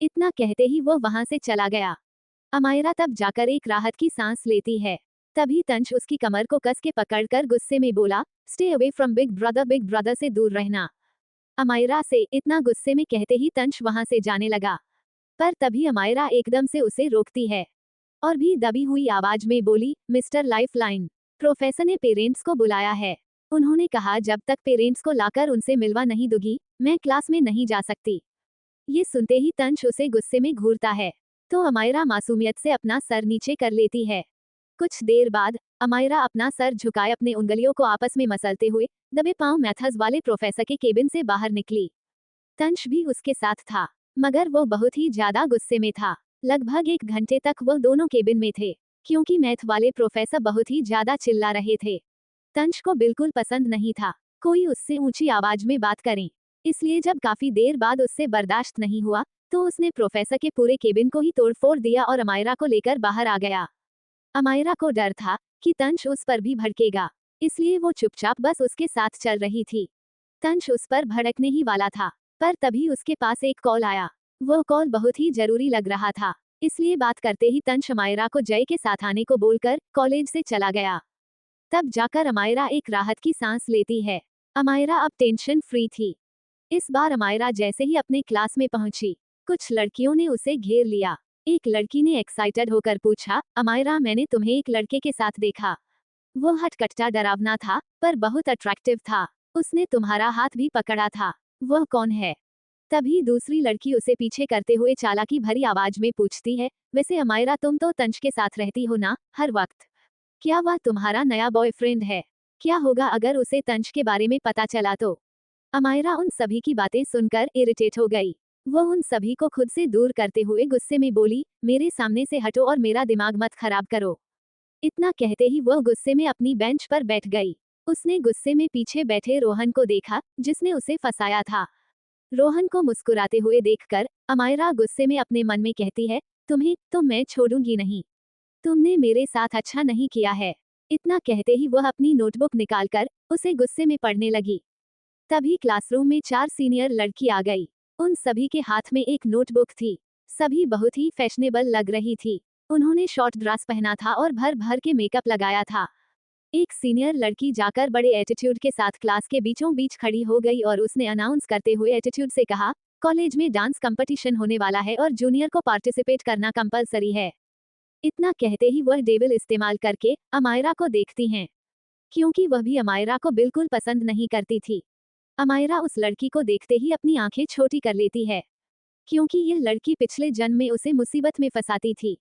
इतना कहते ही वो वहां से चला गया। अमायरा तब जाकर एक राहत की सांस लेती है। तभी तंश उसकी कमर को कस के पकड़कर गुस्से में बोला, stay away from big brother से दूर रहना। अमायरा से इतना गुस्से में कहते ही तंश वहां से जाने लगा, पर तभी अमायरा एकदम से उसे रोकती है और भी दबी हुई आवाज में बोली, मिस्टर लाइफलाइन, प्रोफेसर ने पेरेंट्स को बुलाया है। उन्होंने कहा जब तक पेरेंट्स को लाकर उनसे मिलवा नहीं दोगी, मैं क्लास में नहीं जा सकती। ये सुनते ही तंश उसे गुस्से में घूरता है, तो अमायरा मासूमियत से अपना सर नीचे कर लेती है। कुछ देर बाद अमायरा अपना सर झुकाए अपने उंगलियों को आपस में मसलते हुए दबे पांव मैथ्स वाले प्रोफेसर के केबिन से बाहर निकली। तंश भी उसके साथ था, मगर वो बहुत ही ज्यादा गुस्से में था। लगभग 1 घंटे तक वो दोनों केबिन में थे, क्योंकि मैथ वाले प्रोफेसर बहुत ही ज्यादा चिल्ला रहे थे। तंश को बिल्कुल पसंद नहीं था कोई उससे ऊंची आवाज में बात करे, इसलिए जब काफी देर बाद उससे बर्दाश्त नहीं हुआ तो उसने प्रोफेसर के पूरे केबिन को ही तोड़फोड़ दिया और अमायरा को लेकर बाहर आ गया। अमायरा को डर था कि तंश उस पर भी भड़केगा, इसलिए वो चुपचाप बस उसके साथ चल रही थी। तंश उस पर भड़कने ही वाला था, पर तभी उसके पास एक कॉल आया। वो कॉल बहुत ही जरूरी लग रहा था, इसलिए बात करते ही तंश अमायरा को जय के साथ आने को बोलकर कॉलेज से चला गया। तब जाकर अमायरा एक राहत की सांस लेती है। अमायरा अब टेंशन फ्री थी। इस बार अमायरा जैसे ही अपने क्लास में पहुंची, कुछ लड़कियों ने उसे घेर लिया। एक लड़की ने एक्साइटेड होकर पूछा, अमायरा, मैंने तुम्हें एक लड़के के साथ देखा। वो हटकट्टा डरावना था, पर बहुत अट्रैक्टिव था। उसने तुम्हारा हाथ भी पकड़ा था। वह कौन है? तभी दूसरी लड़की उसे पीछे करते हुए चालाकी भरी आवाज में पूछती है, वैसे अमायरा, तुम तो तंश के साथ रहती हो ना हर वक्त? क्या वह तुम्हारा नया बॉयफ्रेंड है? क्या होगा अगर उसे तंश के बारे में पता चला तो? अमायरा उन सभी की बातें सुनकर इरिटेट हो गई। वो उन सभी को खुद से दूर करते हुए गुस्से में बोली, मेरे सामने से हटो और मेरा दिमाग मत खराब करो। इतना कहते ही वो गुस्से में अपनी बेंच पर बैठ गई। उसने गुस्से में पीछे बैठे रोहन को देखा, जिसने उसे फंसाया था। रोहन को मुस्कुराते हुए देखकर अमायरा गुस्से में अपने मन में कहती है, तुम्हें तो मैं छोड़ूंगी नहीं। तुमने मेरे साथ अच्छा नहीं किया है। इतना कहते ही वह अपनी नोटबुक निकालकर उसे गुस्से में पढ़ने लगी। तभी क्लासरूम में 4 सीनियर लड़की आ गई। उन सभी के हाथ में एक नोटबुक थी। सभी बहुत ही फैशनेबल लग रही थी। उन्होंने शॉर्ट ड्रेस पहना था और भर भर के मेकअप लगाया था। एक सीनियर लड़की जाकर बड़े एटीट्यूड के साथ क्लास के बीचों बीच खड़ी हो गई और उसने अनाउंस करते हुए एटीट्यूड से कहा, कॉलेज में डांस कंपटीशन होने वाला है और जूनियर को पार्टिसिपेट करना कंपलसरी है। इतना कहते ही वह डेविल इस्तेमाल करके अमायरा को देखती हैं, क्योंकि वह भी अमायरा को बिल्कुल पसंद नहीं करती थी। अमायरा उस लड़की को देखते ही अपनी आंखें छोटी कर लेती है, क्योंकि यह लड़की पिछले जन्म में उसे मुसीबत में फंसाती थी।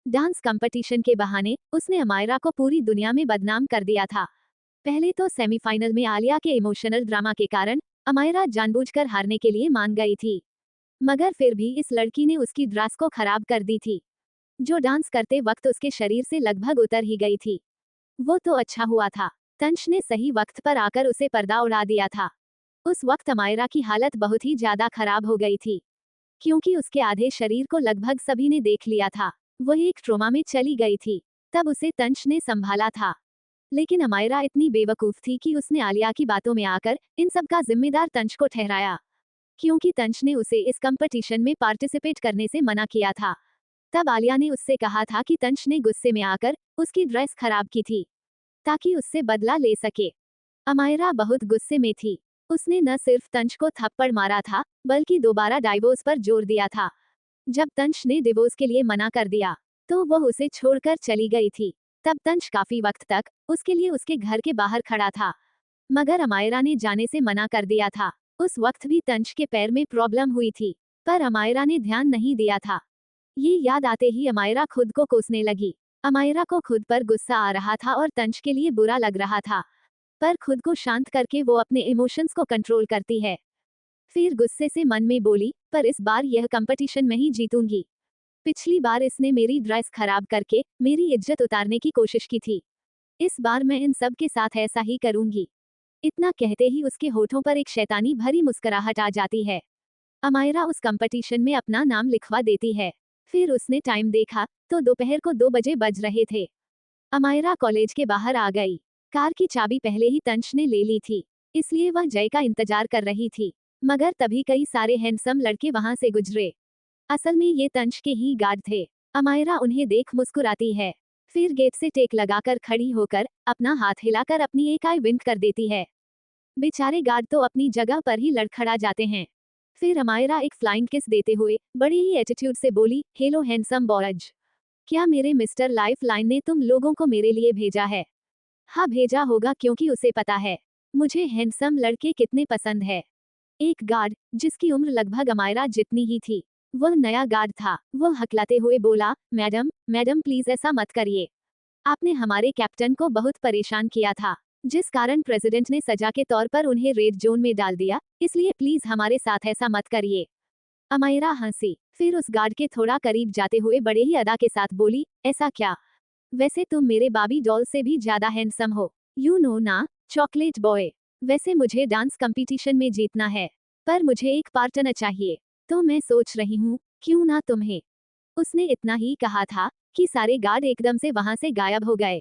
डांस कंपटीशन के बहाने उसने अमायरा को पूरी दुनिया में बदनाम कर दिया था। पहले तो सेमीफाइनल में आलिया के इमोशनल ड्रामा के कारण अमायरा जानबूझकर हारने के लिए मान गई थी, मगर फिर भी इस लड़की ने उसकी ड्रेस को खराब कर दी थी, जो डांस करते वक्त उसके शरीर से लगभग उतर ही गई थी। वो तो अच्छा हुआ था, तंश ने सही वक्त पर आकर उसे पर्दा उड़ा दिया था। उस वक्त अमायरा की हालत बहुत ही ज्यादा खराब हो गई थी, क्योंकि उसके आधे शरीर को लगभग सभी ने देख लिया था। वह एक ट्रोमा में चली गई थी। तब उसे तंश ने संभाला था, लेकिन अमायरा इतनी बेवकूफ थी कि उसने आलिया की बातों में आकर इन सब का जिम्मेदार तंश को ठहराया, क्योंकि तंश ने उसे इस कंपटीशन में पार्टिसिपेट करने से मना किया था। तब आलिया ने उससे कहा था कि तंश ने गुस्से में आकर उसकी ड्रेस खराब की थी, ताकि उससे बदला ले सके। अमायरा बहुत गुस्से में थी। उसने न सिर्फ तंश को थप्पड़ मारा था, बल्कि दोबारा डाइवोर्स पर जोर दिया था। जब तंश ने डिवोर्स के लिए मना कर दिया, तो वह उसे छोड़कर चली गई थी। तब तंश काफी वक्त तक उसके लिए उसके घर के बाहर खड़ा था, मगर अमायरा ने जाने से मना कर दिया था। उस वक्त भी तंश के पैर में प्रॉब्लम हुई थी, पर अमायरा ने ध्यान नहीं दिया था। ये याद आते ही अमायरा खुद को कोसने लगी। अमायरा को खुद पर गुस्सा आ रहा था और तंश के लिए बुरा लग रहा था, पर खुद को शांत करके वो अपने इमोशंस को कंट्रोल करती है। फिर गुस्से से मन में बोली, पर इस बार यह कंपटीशन मैं ही जीतूंगी। पिछली बार इसने मेरी ड्रेस खराब करके मेरी इज्जत उतारने की कोशिश की थी। इस बार मैं इन सब के साथ ऐसा ही करूंगी। इतना कहते ही उसके होठों पर एक शैतानी भरी मुस्कुराहट आ जाती है। अमायरा उस कंपटीशन में अपना नाम लिखवा देती है। फिर उसने टाइम देखा तो दोपहर को 2 बजे बज रहे थे। अमायरा कॉलेज के बाहर आ गई। कार की चाबी पहले ही तंश ने ले ली थी, इसलिए वह जय का इंतजार कर रही थी, मगर तभी कई सारे हैंडसम लड़के वहां से गुजरे। असल में ये तंश के ही गार्ड थे। अमायरा उन्हें देख मुस्कुराती है, फिर गेट से टेक लगाकर खड़ी होकर अपना हाथ हिलाकर अपनी एक आई विंक कर देती है। बेचारे गार्ड तो अपनी जगह पर ही लड़खड़ा जाते हैं। फिर अमायरा एक फ्लाइंग किस देते हुए बड़ी ही एटीट्यूड से बोली, हेलो हैंडसम बॉयज, क्या मेरे मिस्टर लाइफ लाइन ने तुम लोगों को मेरे लिए भेजा है? हाँ भेजा होगा, क्योंकि उसे पता है मुझे हैंडसम लड़के कितने पसंद है। एक गार्ड, जिसकी उम्र लगभग अमायरा जितनी ही थी, वह नया गार्ड था, वह हकलाते हुए बोला, मैडम मैडम प्लीज ऐसा मत करिए। आपने हमारे कैप्टन को बहुत परेशान किया था, जिस कारण प्रेसिडेंट ने सजा के तौर पर उन्हें रेड जोन में डाल दिया, इसलिए प्लीज हमारे साथ ऐसा मत करिए। अमायरा हंसी, फिर उस गार्ड के थोड़ा करीब जाते हुए बड़े ही अदा के साथ बोली, ऐसा क्या? वैसे तुम मेरे बाबी डॉल से भी ज्यादा हैंडसम हो, यू नो ना, चॉकलेट बॉय। वैसे मुझे डांस कंपटीशन में जीतना है, पर मुझे एक पार्टनर चाहिए, तो मैं सोच रही हूँ क्यों ना तुम्हें। उसने इतना ही कहा था कि सारे गार्ड एकदम से वहां से गायब हो गए।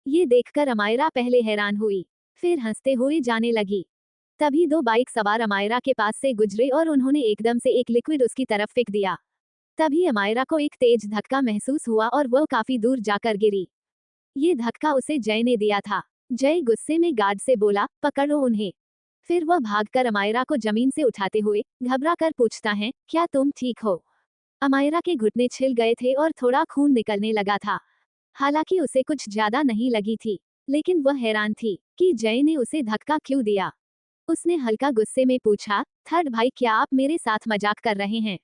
ये देखकर अमायरा पहले हैरान हुई, फिर हंसते हुए जाने लगी। तभी दो बाइक सवार अमायरा के पास से गुजरे और उन्होंने एकदम से एक लिक्विड उसकी तरफ फेंक दिया। तभी अमायरा को एक तेज धक्का महसूस हुआ और वह काफी दूर जाकर गिरी। ये धक्का उसे जय ने दिया था। जय गुस्से में गार्ड से बोला, पकड़ो उन्हें। फिर वह भागकर अमायरा को जमीन से उठाते हुए घबरा कर पूछता है, क्या तुम ठीक हो? अमायरा के घुटने छिल गए थे और थोड़ा खून निकलने लगा था। हालांकि उसे कुछ ज्यादा नहीं लगी थी, लेकिन वह हैरान थी कि जय ने उसे धक्का क्यों दिया। उसने हल्का गुस्से में पूछा, थर्ड भाई क्या आप मेरे साथ मजाक कर रहे हैं?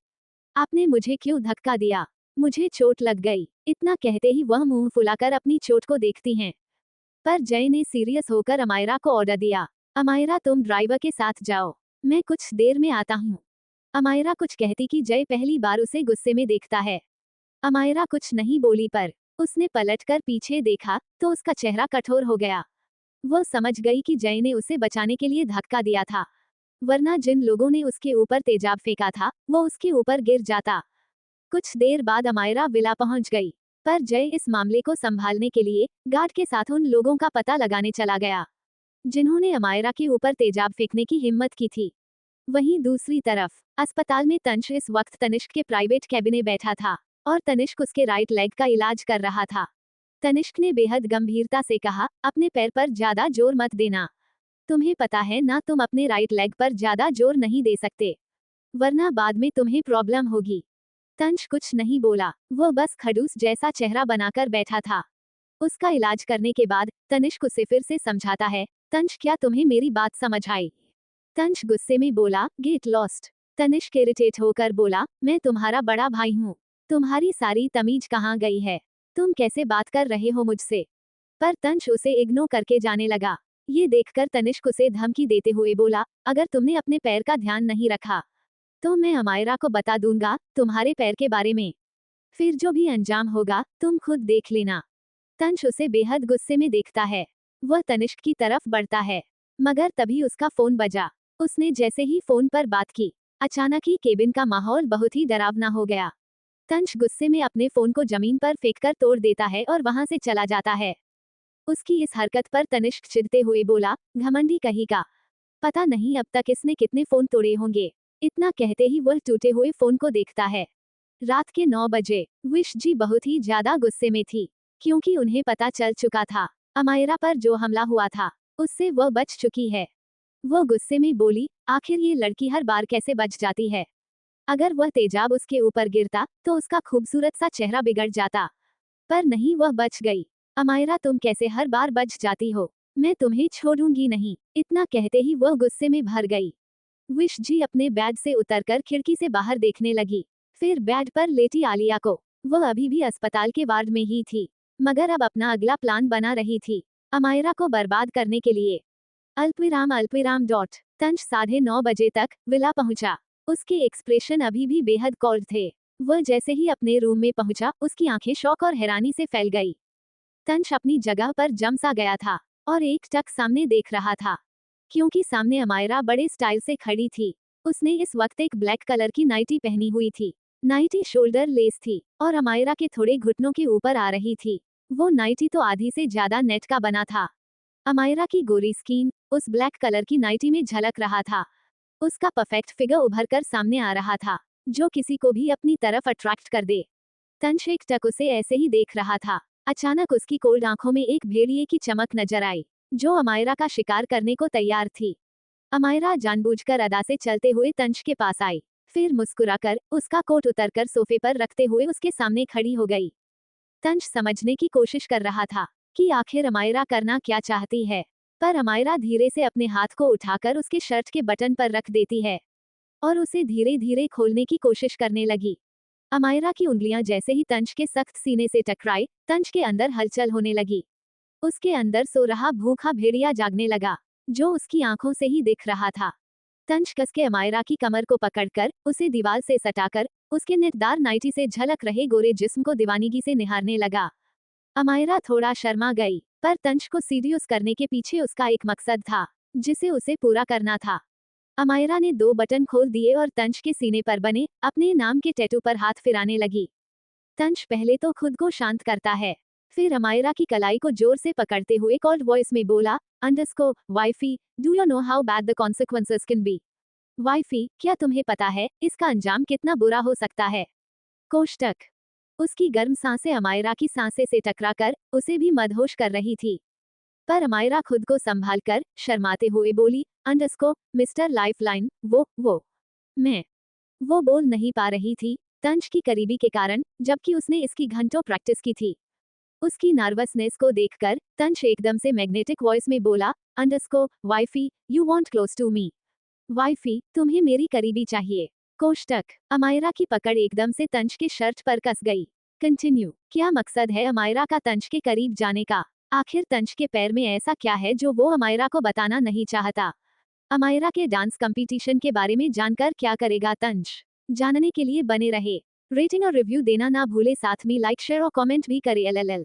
आपने मुझे क्यों धक्का दिया? मुझे चोट लग गई। इतना कहते ही वह मुंह फुलाकर अपनी चोट को देखती हैं। पर जय ने सीरियस होकर अमायरा को ऑर्डर दिया, अमायरा तुम ड्राइवर के साथ जाओ, मैं कुछ देर में आता हूँ। अमायरा कुछ कहती कि जय पहली बार उसे गुस्से में देखता है। अमायरा कुछ नहीं बोली, पर उसने पलटकर पीछे देखा तो उसका चेहरा कठोर हो गया। वह समझ गई कि जय ने उसे बचाने के लिए धक्का दिया था, वरना जिन लोगों ने उसके ऊपर तेजाब फेंका था वो उसके ऊपर गिर जाता। कुछ देर बाद अमायरा विला पहुंच गई, पर जय इस मामले को संभालने के लिए गार्ड के साथ उन लोगों का पता लगाने चला गया जिन्होंने अमायरा के ऊपर तेजाब फेंकने की हिम्मत की थी। वहीं दूसरी तरफ अस्पताल में तंश इस वक्त तनिष्क के प्राइवेट कैबिन में बैठा था और तनिष्क उसके राइट लेग का इलाज कर रहा था। तनिष्क ने बेहद गंभीरता से कहा, अपने पैर पर ज्यादा जोर मत देना। तुम्हें पता है ना, तुम अपने राइट लेग पर ज्यादा जोर नहीं दे सकते, वरना बाद में तुम्हें प्रॉब्लम होगी। तंश कुछ नहीं बोला, वो बस खड़ूस जैसा चेहरा बनाकर बैठा था। उसका इलाज करने के बाद तनिष्क उसे फिर से समझाता है, तंश क्या तुम्हें मेरी बात समझ आई? तंश गुस्से में बोला, गेट लॉस्ट। तनिष्क इरिटेट होकर बोला, मैं तुम्हारा बड़ा भाई हूँ, तुम्हारी सारी तमीज कहाँ गई है? तुम कैसे बात कर रहे हो मुझसे? पर तंश उसे इग्नोर करके जाने लगा। ये देखकर तनिष्क उसे धमकी देते हुए बोला, अगर तुमने अपने पैर का ध्यान नहीं रखा तो मैं अमायरा को बता दूंगा तुम्हारे पैर के बारे में। फिर जो भी अंजाम होगा तुम खुद देख लेना। तंश उसे बेहद गुस्से में देखता है। वह तनिष्क की तरफ बढ़ता है, मगर तभी उसका फोन बजा। उसने जैसे ही फोन पर बात की, अचानक ही केबिन का माहौल बहुत ही डरावना हो गया। तंश गुस्से में अपने फोन को जमीन पर फेंककर तोड़ देता है और वहां से चला जाता है। उसकी इस हरकत पर तनिष्क चिढ़ते हुए बोला, घमंडी कहीं का, पता नहीं अब तक इसने कितने फोन तोड़े होंगे। इतना कहते ही वह टूटे हुए फोन को देखता है। रात के 9 बजे। विश जी बहुत ही ज्यादा गुस्से में थी, क्योंकि उन्हें पता चल चुका था अमायरा पर जो हमला हुआ था उससे वह बच चुकी है। वह गुस्से में बोली, आखिर ये लड़की हर बार कैसे बच जाती है? अगर वह तेजाब उसके ऊपर गिरता तो उसका खूबसूरत सा चेहरा बिगड़ जाता, पर नहीं, वह बच गई। अमायरा तुम कैसे हर बार बच जाती हो? मैं तुम्हें छोड़ूंगी नहीं। इतना कहते ही वह गुस्से में भर गई। विश जी अपने बेड से उतरकर खिड़की से बाहर देखने लगी, फिर बेड पर लेटी आलिया को। वह अभी भी अस्पताल के वार्ड में ही थी, मगर अब अपना अगला प्लान बना रही थी, अमायरा को बर्बाद करने के लिए। अल्पविराम डॉट। तंश 9:30 बजे तक विला पहुंचा। उसके एक्सप्रेशन अभी भी बेहद कोल्ड थे। वह जैसे ही अपने रूम में पहुंचा उसकी आंखें शौक और हैरानी से फैल गई। तंश अपनी जगह पर जम सा गया था और एक टक सामने देख रहा था, क्योंकि सामने अमायरा बड़े स्टाइल से खड़ी थी। उसने इस वक्त एक ब्लैक कलर की नाइटी पहनी हुई थी। नाइटी शोल्डर लेस थी और अमायरा के थोड़े घुटनों के ऊपर आ रही थी। वो नाइटी तो आधी से ज्यादा नेट का बना था। अमायरा की गोरी स्किन उस ब्लैक कलर की नाइटी में झलक रहा था। उसका परफेक्ट फिगर उभर कर सामने आ रहा था, जो किसी को भी अपनी तरफ अट्रैक्ट कर दे। तंश एकटक उसे ऐसे ही देख रहा था। अचानक उसकी कोल्ड आंखों में एक भेड़िए की चमक नजर आई, जो अमायरा का शिकार करने को तैयार थी। अमायरा जानबूझकर अदा से चलते हुए तंश के पास आई, फिर मुस्कुराकर उसका कोट उतरकर सोफे पर रखते हुए उसके सामने खड़ी हो गई। तंश समझने की कोशिश कर रहा था कि आखिर अमायरा करना क्या चाहती है, पर अमायरा धीरे से अपने हाथ को उठाकर उसके शर्ट के बटन पर रख देती है और उसे धीरे धीरे खोलने की कोशिश करने लगी। अमायरा की उंगलियां जैसे ही तंश के सख्त सीने से टकराई, तंश के अंदर हलचल होने लगी। उसके अंदर सो रहा भूखा भेड़िया जागने लगा, जो उसकी आंखों से ही दिख रहा था। तंश कस के अमायरा की कमर को पकड़कर उसे दीवार से सटाकर उसके नेटदार नाइटी से झलक रहे गोरे जिस्म को दीवानगी से निहारने लगा। अमायरा थोड़ा शर्मा गई, पर तंश को सीड्यूस करने के पीछे उसका एक मकसद था, जिसे उसे पूरा करना था। अमायरा ने 2 बटन खोल दिए और तंश के सीने पर बने अपने नाम के टैटू पर हाथ फिराने लगी। तंश पहले तो खुद को शांत करता है, फिर अमायरा की कलाई को जोर से पकड़ते हुए कोल्ड वॉइस में बोला, underscore wifey, do you know how bad the consequences can be? Wifey, क्या तुम्हें पता है इसका अंजाम कितना बुरा हो सकता है? कोष्टक। उसकी गर्म सांसें अमायरा की सांसें से टकराकर उसे भी मदहोश कर रही थी, पर अमायरा खुद को संभालकर शर्माते हुए बोली, अंडरस्कोर मिस्टर लाइफलाइन, मैं वो बोल नहीं पा रही थी तंश की करीबी के कारण, जबकि उसने इसकी घंटों प्रैक्टिस की थी। उसकी नर्वसनेस को देखकर तंश एकदम से मैग्नेटिक वॉइस में बोला, underscore wifey, you want close to me? Wifey, तुम्हें मेरी करीबी चाहिए। कोष्टक। अमायरा की पकड़ एकदम से तंश के शर्ट पर कस गई। कंटिन्यू। क्या मकसद है अमायरा का तंश के करीब जाने का? आखिर तंश के पैर में ऐसा क्या है जो वो अमायरा को बताना नहीं चाहता? अमायरा के डांस कंपटीशन के बारे में जानकर क्या करेगा तंश? जानने के लिए बने रहे। रेटिंग और रिव्यू देना ना भूले, साथ में लाइक शेयर और कमेंट भी करें। LLL